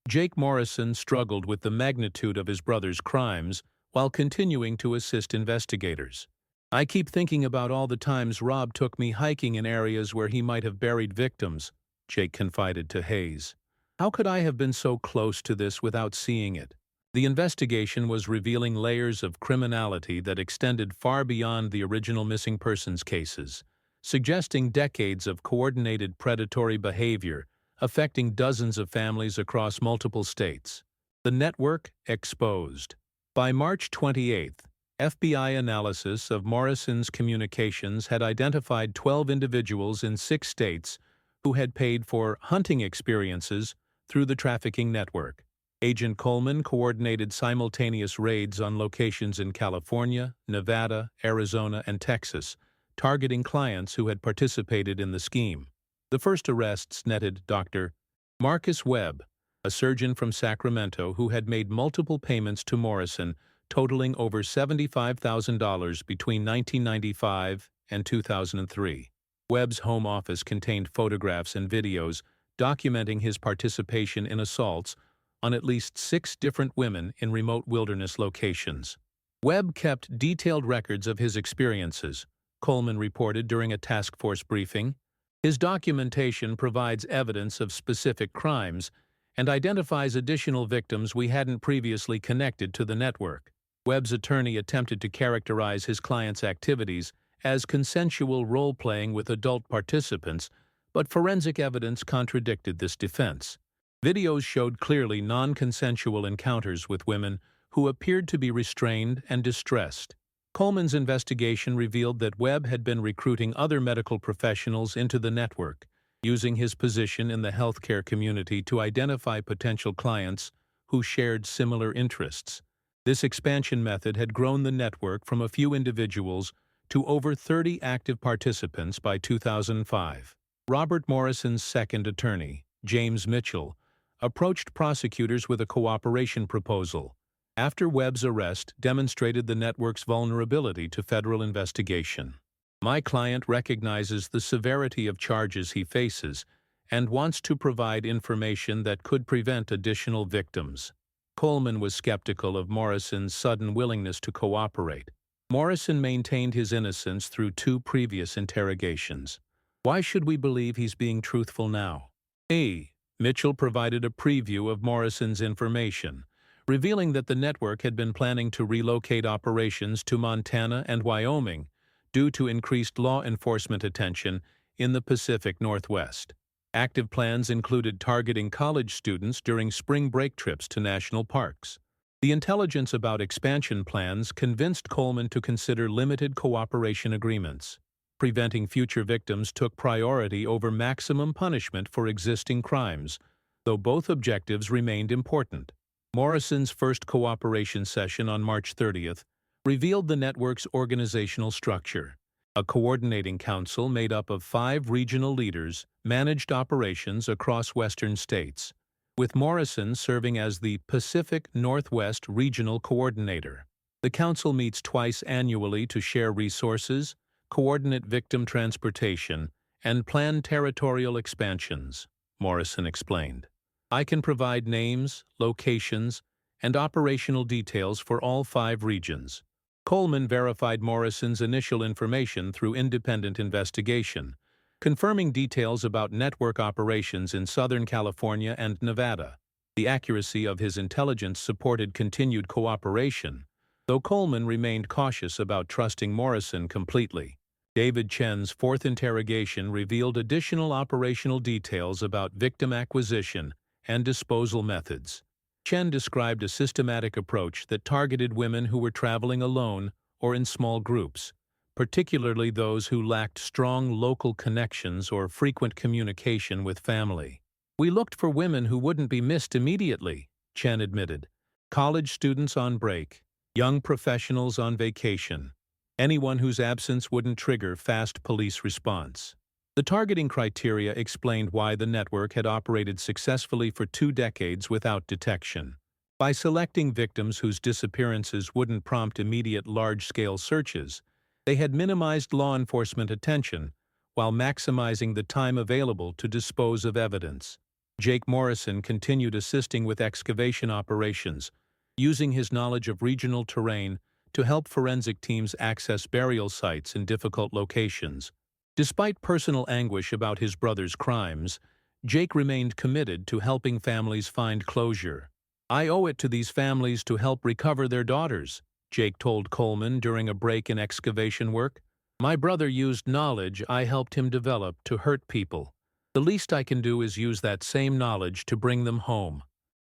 Jake Morrison struggled with the magnitude of his brother's crimes while continuing to assist investigators. I keep thinking about all the times Rob took me hiking in areas where he might have buried victims, Jake confided to Hayes. How could I have been so close to this without seeing it? The investigation was revealing layers of criminality that extended far beyond the original missing persons cases, suggesting decades of coordinated predatory behavior affecting dozens of families across multiple states. The network exposed. By March 28th, FBI analysis of Morrison's communications had identified 12 individuals in 6 states who had paid for hunting experiences through the trafficking network. Agent Coleman coordinated simultaneous raids on locations in California, Nevada, Arizona, and Texas, targeting clients who had participated in the scheme. The first arrests netted Dr. Marcus Webb, a surgeon from Sacramento who had made multiple payments to Morrison, totaling over $75,000 between 1995 and 2003. Webb's home office contained photographs and videos documenting his participation in assaults on at least 6 different women in remote wilderness locations. Webb kept detailed records of his experiences, Coleman reported during a task force briefing. His documentation provides evidence of specific crimes and identifies additional victims we hadn't previously connected to the network. Webb's attorney attempted to characterize his client's activities as consensual role-playing with adult participants, but forensic evidence contradicted this defense. Videos showed clearly non-consensual encounters with women who appeared to be restrained and distressed. Coleman's investigation revealed that Webb had been recruiting other medical professionals into the network, using his position in the healthcare community to identify potential clients who shared similar interests. This expansion method had grown the network from a few individuals to over 30 active participants by 2005. Robert Morrison's second attorney, James Mitchell, approached prosecutors with a cooperation proposal. After Webb's arrest demonstrated the network's vulnerability to federal investigation. My client recognizes the severity of charges he faces and wants to provide information that could prevent additional victims. Coleman was skeptical of Morrison's sudden willingness to cooperate. Morrison maintained his innocence through 2 previous interrogations. Why should we believe he's being truthful now? Mitchell provided a preview of Morrison's information, revealing that the network had been planning to relocate operations to Montana and Wyoming due to increased law enforcement attention in the Pacific Northwest. Active plans included targeting college students during spring break trips to national parks. The intelligence about expansion plans convinced Coleman to consider limited cooperation agreements. Preventing future victims took priority over maximum punishment for existing crimes, though both objectives remained important. Morrison's first cooperation session on March 30th revealed the network's organizational structure. A coordinating council made up of 5 regional leaders managed operations across western states, with Morrison serving as the Pacific Northwest Regional Coordinator. The council meets twice annually to share resources, coordinate victim transportation, and plan territorial expansions, Morrison explained. I can provide names, locations, and operational details for all 5 regions. Coleman verified Morrison's initial information through independent investigation, confirming details about network operations in Southern California and Nevada. The accuracy of his intelligence supported continued cooperation, though Coleman remained cautious about trusting Morrison completely. David Chen's 4th interrogation revealed additional operational details about victim acquisition and disposal methods. Chen described a systematic approach that targeted women who were traveling alone or in small groups, particularly those who lacked strong local connections or frequent communication with family. We looked for women who wouldn't be missed immediately, Chen admitted. College students on break, young professionals on vacation, anyone whose absence wouldn't trigger fast police response. The targeting criteria explained why the network had operated successfully for 2 decades without detection. By selecting victims whose disappearances wouldn't prompt immediate large-scale searches, they had minimized law enforcement attention while maximizing the time available to dispose of evidence. Jake Morrison continued assisting with excavation operations, using his knowledge of regional terrain to help forensic teams access burial sites in difficult locations. Despite personal anguish about his brother's crimes, Jake remained committed to helping families find closure. I owe it to these families to help recover their daughters, Jake told Coleman during a break in excavation work. My brother used knowledge I helped him develop to hurt people. The least I can do is use that same knowledge to bring them home.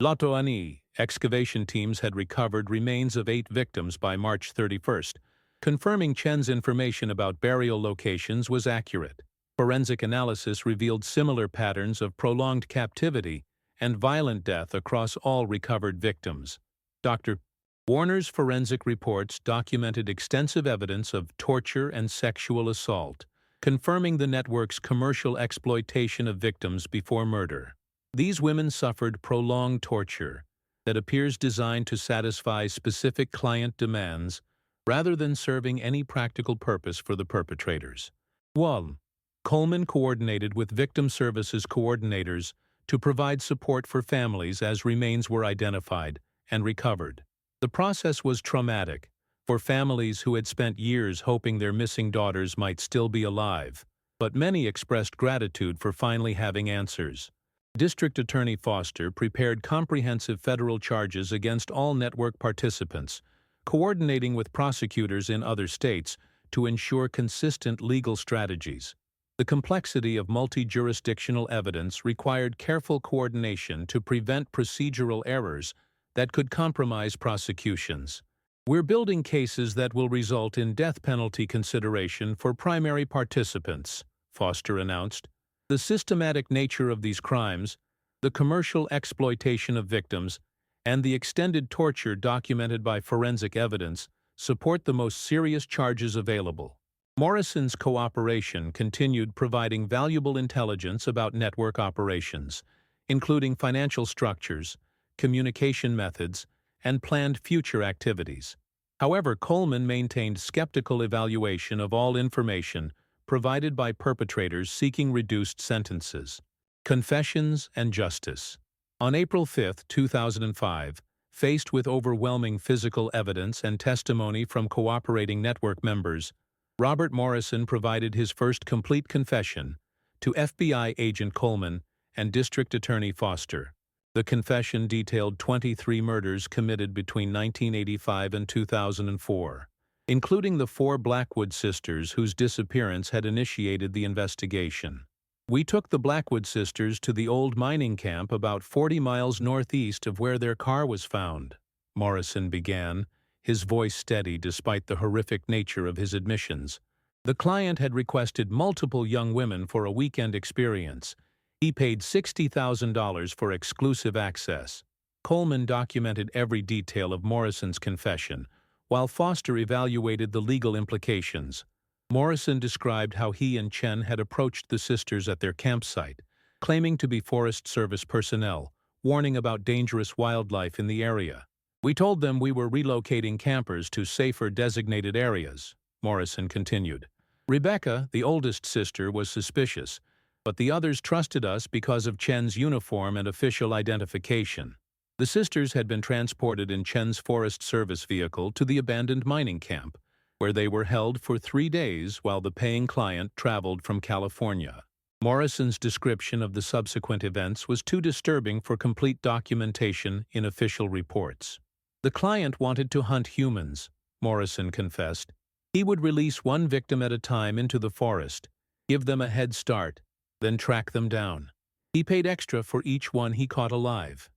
Latoani, excavation teams had recovered remains of 8 victims by March 31st, confirming Chen's information about burial locations was accurate. Forensic analysis revealed similar patterns of prolonged captivity and violent death across all recovered victims. Dr. Warner's forensic reports documented extensive evidence of torture and sexual assault, confirming the network's commercial exploitation of victims before murder. These women suffered prolonged torture that appears designed to satisfy specific client demands rather than serving any practical purpose for the perpetrators. 1. Coleman coordinated with victim services coordinators to provide support for families as remains were identified and recovered. The process was traumatic for families who had spent years hoping their missing daughters might still be alive, but many expressed gratitude for finally having answers. District Attorney Foster prepared comprehensive federal charges against all network participants, coordinating with prosecutors in other states to ensure consistent legal strategies. The complexity of multi-jurisdictional evidence required careful coordination to prevent procedural errors that could compromise prosecutions. We're building cases that will result in death penalty consideration for primary participants, Foster announced. The systematic nature of these crimes, the commercial exploitation of victims, and the extended torture documented by forensic evidence support the most serious charges available. Morrison's cooperation continued providing valuable intelligence about network operations, including financial structures, communication methods, and planned future activities. However, Coleman maintained skeptical evaluation of all information provided by perpetrators seeking reduced sentences. Confessions and justice. On April 5, 2005, faced with overwhelming physical evidence and testimony from cooperating network members, Robert Morrison provided his first complete confession to FBI agent Coleman and District Attorney Foster. The confession detailed 23 murders committed between 1985 and 2004, including the 4 Blackwood sisters whose disappearance had initiated the investigation. "We took the Blackwood sisters to the old mining camp about 40 miles northeast of where their car was found," Morrison began, his voice steady despite the horrific nature of his admissions. The client had requested multiple young women for a weekend experience. He paid $60,000 for exclusive access. Coleman documented every detail of Morrison's confession, while Foster evaluated the legal implications. Morrison described how he and Chen had approached the sisters at their campsite, claiming to be Forest Service personnel, warning about dangerous wildlife in the area. "We told them we were relocating campers to safer designated areas," Morrison continued. "Rebecca, the oldest sister, was suspicious, but the others trusted us because of Chen's uniform and official identification." The sisters had been transported in Chen's Forest Service vehicle to the abandoned mining camp, where they were held for 3 days while the paying client traveled from California. Morrison's description of the subsequent events was too disturbing for complete documentation in official reports. "The client wanted to hunt humans," Morrison confessed. "He would release one victim at a time into the forest, give them a head start, then track them down. He paid extra for each one he caught alive."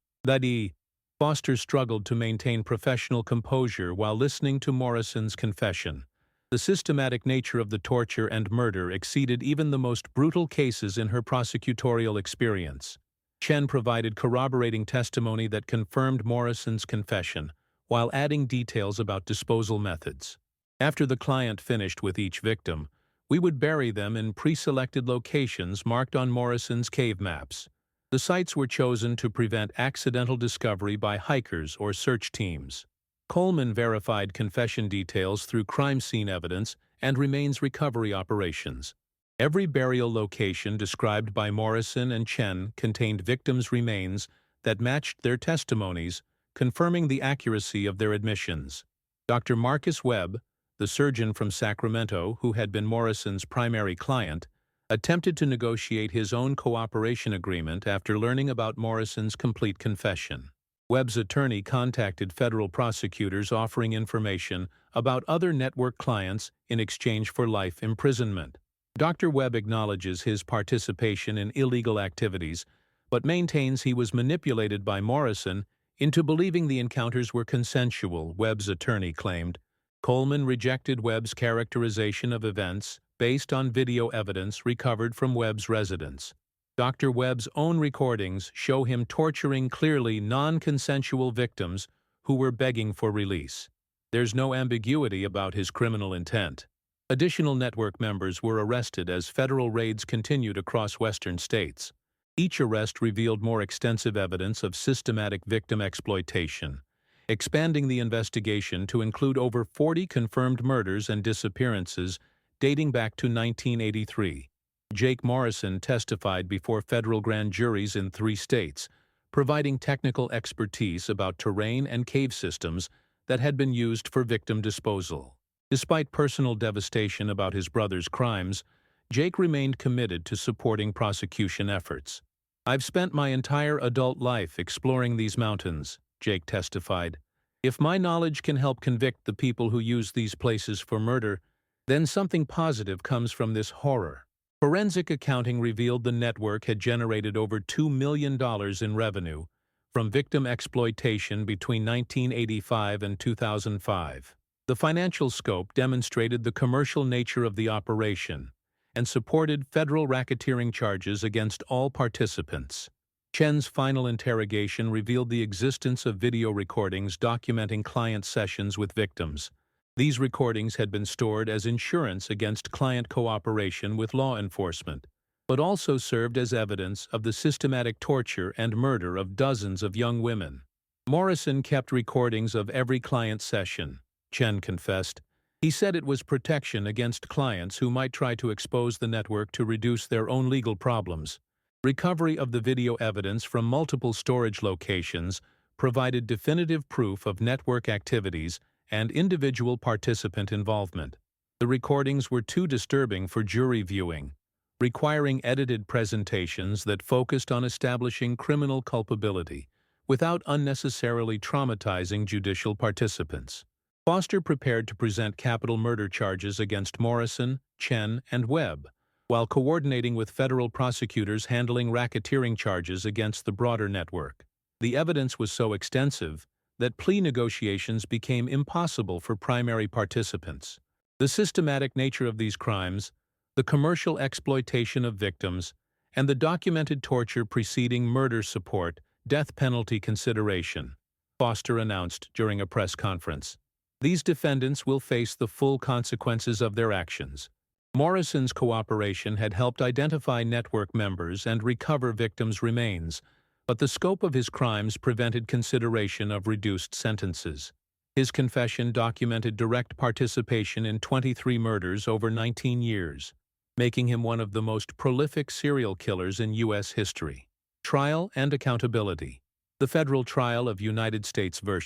Foster struggled to maintain professional composure while listening to Morrison's confession. The systematic nature of the torture and murder exceeded even the most brutal cases in her prosecutorial experience. Chen provided corroborating testimony that confirmed Morrison's confession, while adding details about disposal methods. "After the client finished with each victim, we would bury them in pre-selected locations marked on Morrison's cave maps. The sites were chosen to prevent accidental discovery by hikers or search teams." Coleman verified confession details through crime scene evidence and remains recovery operations. Every burial location described by Morrison and Chen contained victims' remains that matched their testimonies, confirming the accuracy of their admissions. Dr. Marcus Webb, the surgeon from Sacramento who had been Morrison's primary client, attempted to negotiate his own cooperation agreement after learning about Morrison's complete confession. Webb's attorney contacted federal prosecutors offering information about other network clients in exchange for life imprisonment. Dr. Webb acknowledges his participation in illegal activities, but maintains he was manipulated by Morrison into believing the encounters were consensual, Webb's attorney claimed. Coleman rejected Webb's characterization of events based on video evidence recovered from Webb's residence. Dr. Webb's own recordings show him torturing clearly non-consensual victims who were begging for release. There's no ambiguity about his criminal intent. Additional network members were arrested as federal raids continued across western states. Each arrest revealed more extensive evidence of systematic victim exploitation, expanding the investigation to include over 40 confirmed murders and disappearances dating back to 1983. Jake Morrison testified before federal grand juries in 3 states, providing technical expertise about terrain and cave systems that had been used for victim disposal. Despite personal devastation about his brother's crimes, Jake remained committed to supporting prosecution efforts. "I've spent my entire adult life exploring these mountains," Jake testified. "If my knowledge can help convict the people who use these places for murder, then something positive comes from this horror." Forensic accounting revealed the network had generated over $2 million in revenue, from victim exploitation between 1985 and 2005. The financial scope demonstrated the commercial nature of the operation and supported federal racketeering charges against all participants. Chen's final interrogation revealed the existence of video recordings documenting client sessions with victims. These recordings had been stored as insurance against client cooperation with law enforcement, but also served as evidence of the systematic torture and murder of dozens of young women. Morrison kept recordings of every client session, Chen confessed. He said it was protection against clients who might try to expose the network to reduce their own legal problems. Recovery of the video evidence from multiple storage locations provided definitive proof of network activities and individual participant involvement. The recordings were too disturbing for jury viewing, requiring edited presentations that focused on establishing criminal culpability without unnecessarily traumatizing judicial participants. Foster prepared to present capital murder charges against Morrison, Chen, and Webb, while coordinating with federal prosecutors handling racketeering charges against the broader network. The evidence was so extensive that plea negotiations became impossible for primary participants. The systematic nature of these crimes, the commercial exploitation of victims, and the documented torture preceding murder support, death penalty consideration, Foster announced during a press conference. These defendants will face the full consequences of their actions. Morrison's cooperation had helped identify network members and recover victims' remains, but the scope of his crimes prevented consideration of reduced sentences. His confession documented direct participation in 23 murders over 19 years, making him one of the most prolific serial killers in U.S. history. Trial and accountability. The federal trial of United States v.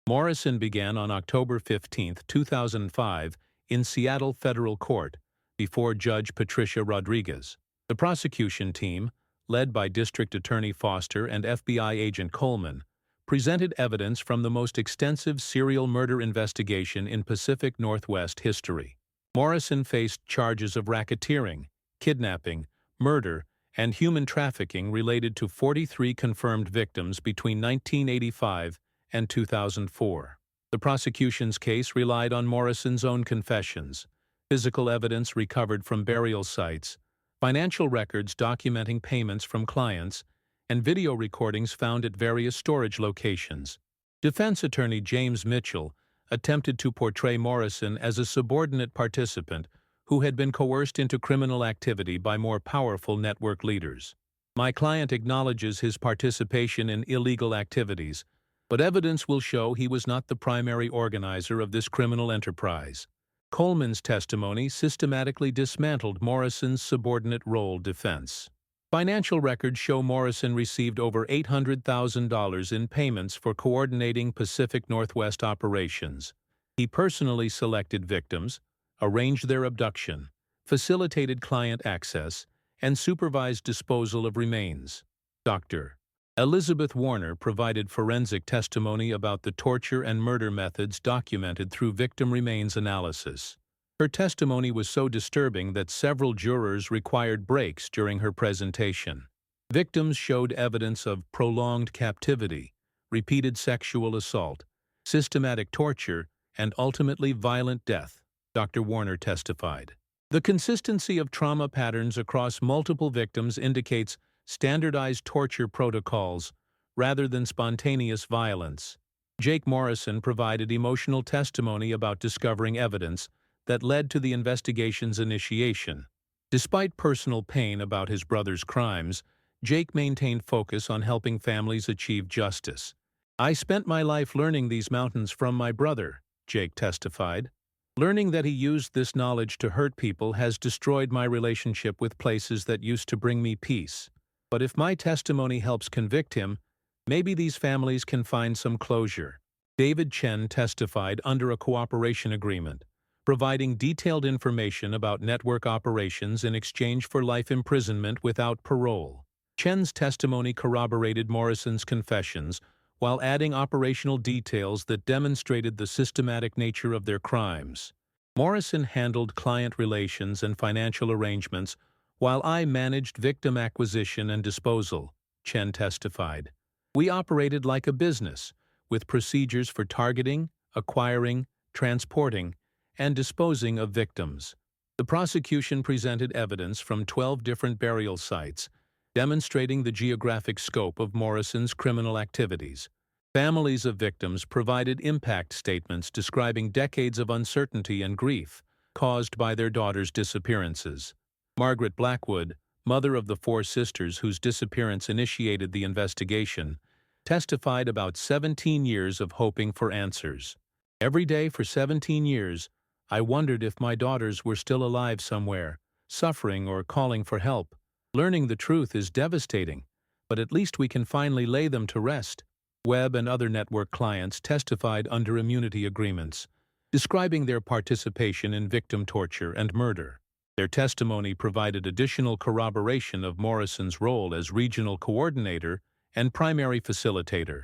Morrison began on October 15, 2005, in Seattle Federal Court, before Judge Patricia Rodriguez. The prosecution team, led by District Attorney Foster and FBI Agent Coleman, presented evidence from the most extensive serial murder investigation in Pacific Northwest history. Morrison faced charges of racketeering, kidnapping, murder, and human trafficking related to 43 confirmed victims between 1985 and 2004. The prosecution's case relied on Morrison's own confessions, physical evidence recovered from burial sites, financial records documenting payments from clients, and video recordings found at various storage locations. Defense attorney James Mitchell attempted to portray Morrison as a subordinate participant who had been coerced into criminal activity by more powerful network leaders. My client acknowledges his participation in illegal activities, but evidence will show he was not the primary organizer of this criminal enterprise. Coleman's testimony systematically dismantled Morrison's subordinate role defense. Financial records show Morrison received over $800,000 in payments for coordinating Pacific Northwest operations. He personally selected victims, arranged their abduction, facilitated client access, and supervised disposal of remains. Dr. Elizabeth Warner provided forensic testimony about the torture and murder methods documented through victim remains analysis. Her testimony was so disturbing that several jurors required breaks during her presentation. Victims showed evidence of prolonged captivity, repeated sexual assault, systematic torture, and ultimately violent death, Dr. Warner testified. The consistency of trauma patterns across multiple victims indicates standardized torture protocols rather than spontaneous violence. Jake Morrison provided emotional testimony about discovering evidence that led to the investigation's initiation. Despite personal pain about his brother's crimes, Jake maintained focus on helping families achieve justice. "I spent my life learning these mountains from my brother," Jake testified. "Learning that he used this knowledge to hurt people has destroyed my relationship with places that used to bring me peace. But if my testimony helps convict him, maybe these families can find some closure." David Chen testified under a cooperation agreement, providing detailed information about network operations in exchange for life imprisonment without parole. Chen's testimony corroborated Morrison's confessions while adding operational details that demonstrated the systematic nature of their crimes. Morrison handled client relations and financial arrangements while I managed victim acquisition and disposal, Chen testified. We operated like a business, with procedures for targeting, acquiring, transporting, and disposing of victims. The prosecution presented evidence from 12 different burial sites, demonstrating the geographic scope of Morrison's criminal activities. Families of victims provided impact statements describing decades of uncertainty and grief caused by their daughters' disappearances. Margaret Blackwood, mother of the 4 sisters whose disappearance initiated the investigation, testified about 17 years of hoping for answers. Every day for 17 years, I wondered if my daughters were still alive somewhere, suffering or calling for help. Learning the truth is devastating, but at least we can finally lay them to rest. Webb and other network clients testified under immunity agreements, describing their participation in victim torture and murder. Their testimony provided additional corroboration of Morrison's role as regional coordinator and primary facilitator.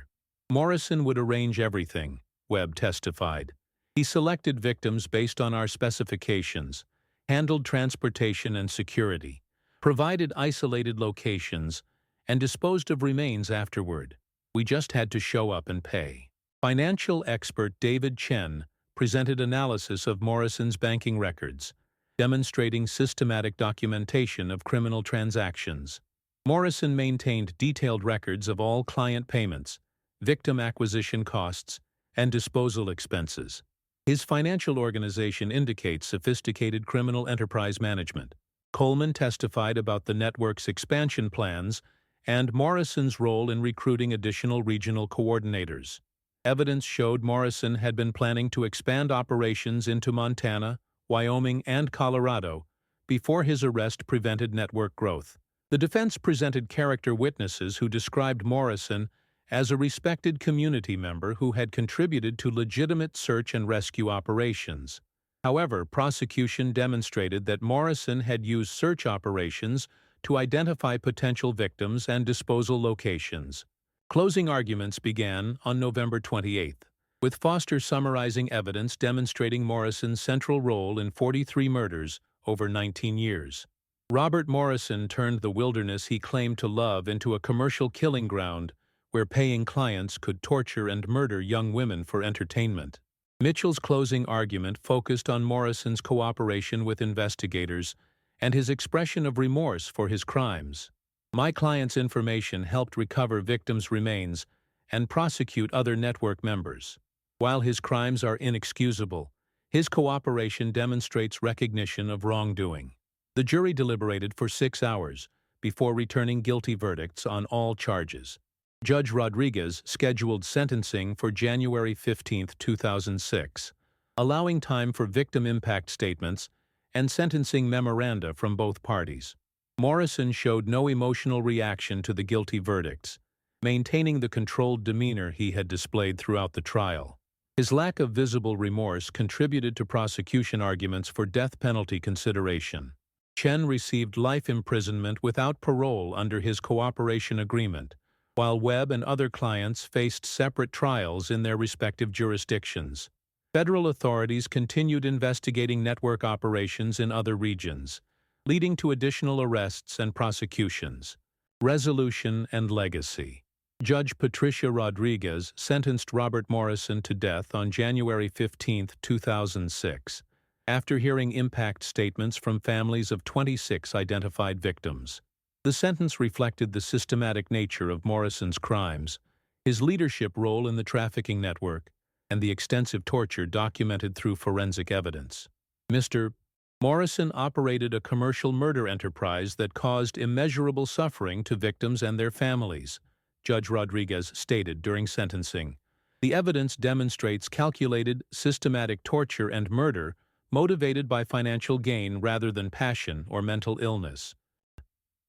Morrison would arrange everything, Webb testified. He selected victims based on our specifications, handled transportation and security, provided isolated locations, and disposed of remains afterward. We just had to show up and pay. Financial expert David Chen presented analysis of Morrison's banking records, demonstrating systematic documentation of criminal transactions. Morrison maintained detailed records of all client payments, victim acquisition costs, and disposal expenses. His financial organization indicates sophisticated criminal enterprise management. Coleman testified about the network's expansion plans and Morrison's role in recruiting additional regional coordinators. Evidence showed Morrison had been planning to expand operations into Montana, Wyoming, and Colorado before his arrest prevented network growth. The defense presented character witnesses who described Morrison as a respected community member who had contributed to legitimate search and rescue operations. However, prosecution demonstrated that Morrison had used search operations to identify potential victims and disposal locations. Closing arguments began on November 28, with Foster summarizing evidence demonstrating Morrison's central role in 43 murders over 19 years. Robert Morrison turned the wilderness he claimed to love into a commercial killing ground where paying clients could torture and murder young women for entertainment. Mitchell's closing argument focused on Morrison's cooperation with investigators and his expression of remorse for his crimes. My client's information helped recover victims' remains and prosecute other network members. While his crimes are inexcusable, his cooperation demonstrates recognition of wrongdoing. The jury deliberated for 6 hours before returning guilty verdicts on all charges. Judge Rodriguez scheduled sentencing for January 15, 2006, allowing time for victim impact statements and sentencing memoranda from both parties. Morrison showed no emotional reaction to the guilty verdicts, maintaining the controlled demeanor he had displayed throughout the trial. His lack of visible remorse contributed to prosecution arguments for death penalty consideration. Chen received life imprisonment without parole under his cooperation agreement, while Webb and other clients faced separate trials in their respective jurisdictions. Federal authorities continued investigating network operations in other regions, leading to additional arrests and prosecutions. Resolution and legacy. Judge Patricia Rodriguez sentenced Robert Morrison to death on January 15, 2006, after hearing impact statements from families of 26 identified victims. The sentence reflected the systematic nature of Morrison's crimes, his leadership role in the trafficking network, and the extensive torture documented through forensic evidence. Mr. Morrison operated a commercial murder enterprise that caused immeasurable suffering to victims and their families, Judge Rodriguez stated during sentencing. The evidence demonstrates calculated, systematic torture and murder motivated by financial gain rather than passion or mental illness.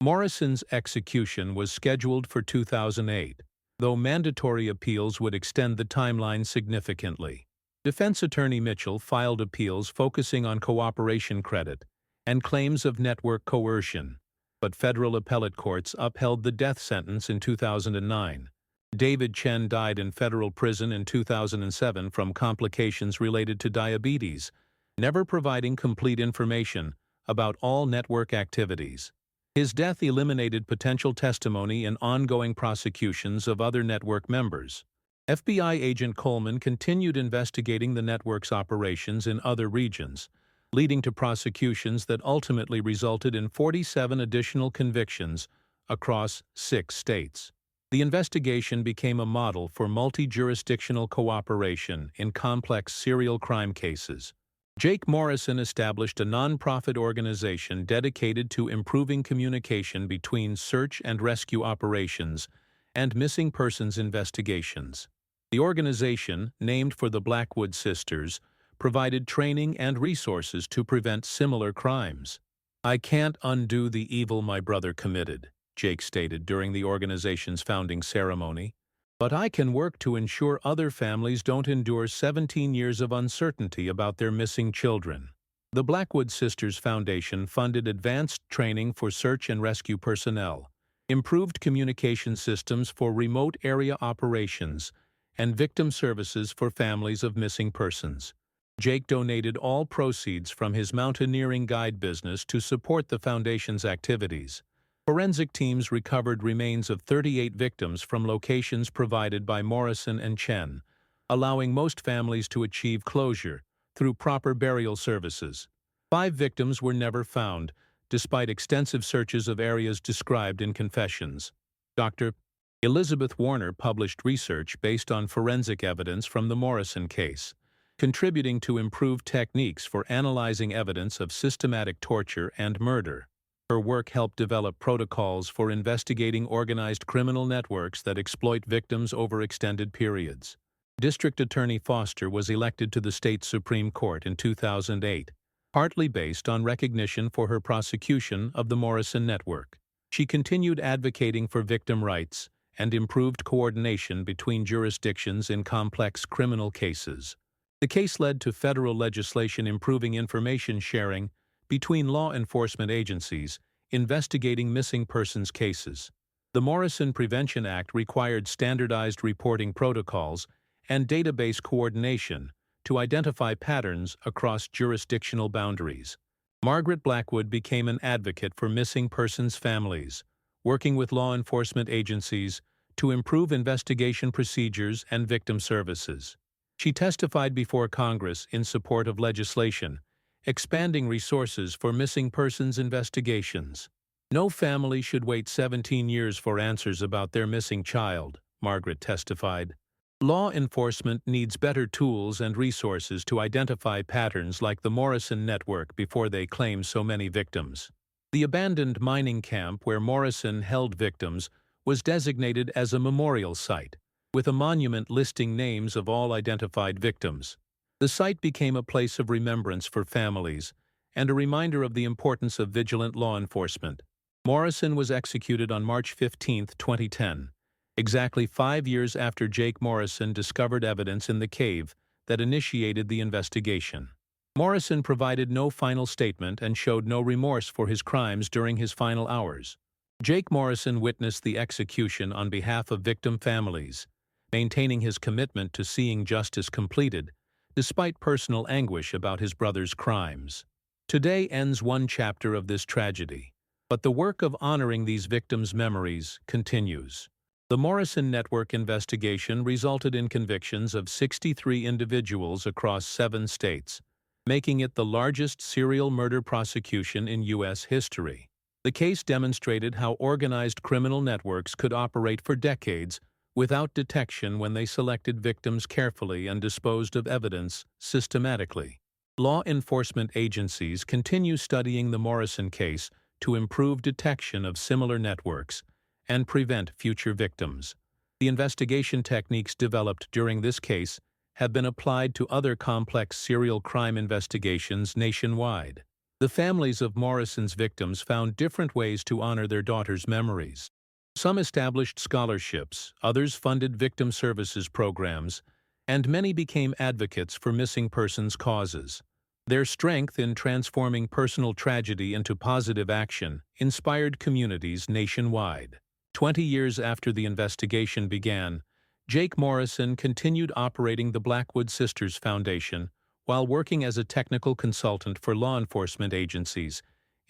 Morrison's execution was scheduled for 2008, though mandatory appeals would extend the timeline significantly. Defense attorney Mitchell filed appeals focusing on cooperation credit and claims of network coercion, but federal appellate courts upheld the death sentence in 2009. David Chen died in federal prison in 2007 from complications related to diabetes, never providing complete information about all network activities. His death eliminated potential testimony in ongoing prosecutions of other network members. FBI agent Coleman continued investigating the network's operations in other regions, leading to prosecutions that ultimately resulted in 47 additional convictions across 6 states. The investigation became a model for multi-jurisdictional cooperation in complex serial crime cases. Jake Morrison established a nonprofit organization dedicated to improving communication between search and rescue operations and missing persons investigations. The organization, named for the Blackwood sisters, provided training and resources to prevent similar crimes. "I can't undo the evil my brother committed," Jake stated during the organization's founding ceremony, "but I can work to ensure other families don't endure 17 years of uncertainty about their missing children." The Blackwood Sisters Foundation funded advanced training for search and rescue personnel, improved communication systems for remote area operations, and victim services for families of missing persons. Jake donated all proceeds from his mountaineering guide business to support the foundation's activities. Forensic teams recovered remains of 38 victims from locations provided by Morrison and Chen, allowing most families to achieve closure through proper burial services. 5 victims were never found, despite extensive searches of areas described in confessions. Dr. Elizabeth Warner published research based on forensic evidence from the Morrison case, contributing to improved techniques for analyzing evidence of systematic torture and murder. Her work helped develop protocols for investigating organized criminal networks that exploit victims over extended periods. District Attorney Foster was elected to the state Supreme Court in 2008, partly based on recognition for her prosecution of the Morrison network. She continued advocating for victim rights and improved coordination between jurisdictions in complex criminal cases. The case led to federal legislation improving information sharing between law enforcement agencies investigating missing persons cases. The Morrison Prevention Act required standardized reporting protocols and database coordination to identify patterns across jurisdictional boundaries. Margaret Blackwood became an advocate for missing persons' families, working with law enforcement agencies to improve investigation procedures and victim services. She testified before Congress in support of legislation expanding resources for missing persons investigations. "No family should wait 17 years for answers about their missing child," Margaret testified. "Law enforcement needs better tools and resources to identify patterns like the Morrison network before they claim so many victims." The abandoned mining camp where Morrison held victims was designated as a memorial site, with a monument listing names of all identified victims. The site became a place of remembrance for families and a reminder of the importance of vigilant law enforcement. Morrison was executed on March 15, 2010, exactly 5 years after Jake Morrison discovered evidence in the cave that initiated the investigation. Morrison provided no final statement and showed no remorse for his crimes during his final hours. Jake Morrison witnessed the execution on behalf of victim families, maintaining his commitment to seeing justice completed, despite personal anguish about his brother's crimes. Today ends one chapter of this tragedy, but the work of honoring these victims' memories continues. The Morrison Network investigation resulted in convictions of 63 individuals across 7 states, making it the largest serial murder prosecution in U.S. history. The case demonstrated how organized criminal networks could operate for decades without detection when they selected victims carefully and disposed of evidence systematically. Law enforcement agencies continue studying the Morrison case to improve detection of similar networks and prevent future victims. The investigation techniques developed during this case have been applied to other complex serial crime investigations nationwide. The families of Morrison's victims found different ways to honor their daughters' memories. Some established scholarships, others funded victim services programs, and many became advocates for missing persons' causes. Their strength in transforming personal tragedy into positive action inspired communities nationwide. 20 years after the investigation began, Jake Morrison continued operating the Blackwood Sisters Foundation while working as a technical consultant for law enforcement agencies,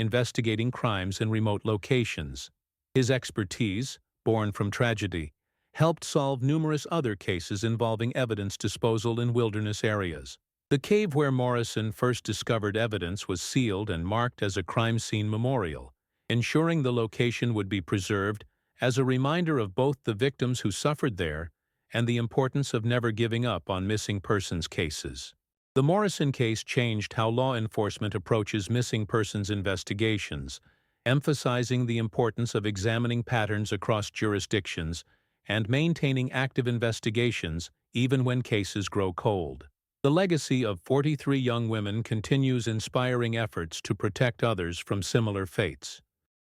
investigating crimes in remote locations. His expertise, born from tragedy, helped solve numerous other cases involving evidence disposal in wilderness areas. The cave where Morrison first discovered evidence was sealed and marked as a crime scene memorial, ensuring the location would be preserved as a reminder of both the victims who suffered there and the importance of never giving up on missing persons cases. The Morrison case changed how law enforcement approaches missing persons investigations, emphasizing the importance of examining patterns across jurisdictions and maintaining active investigations even when cases grow cold. The legacy of 43 young women continues inspiring efforts to protect others from similar fates.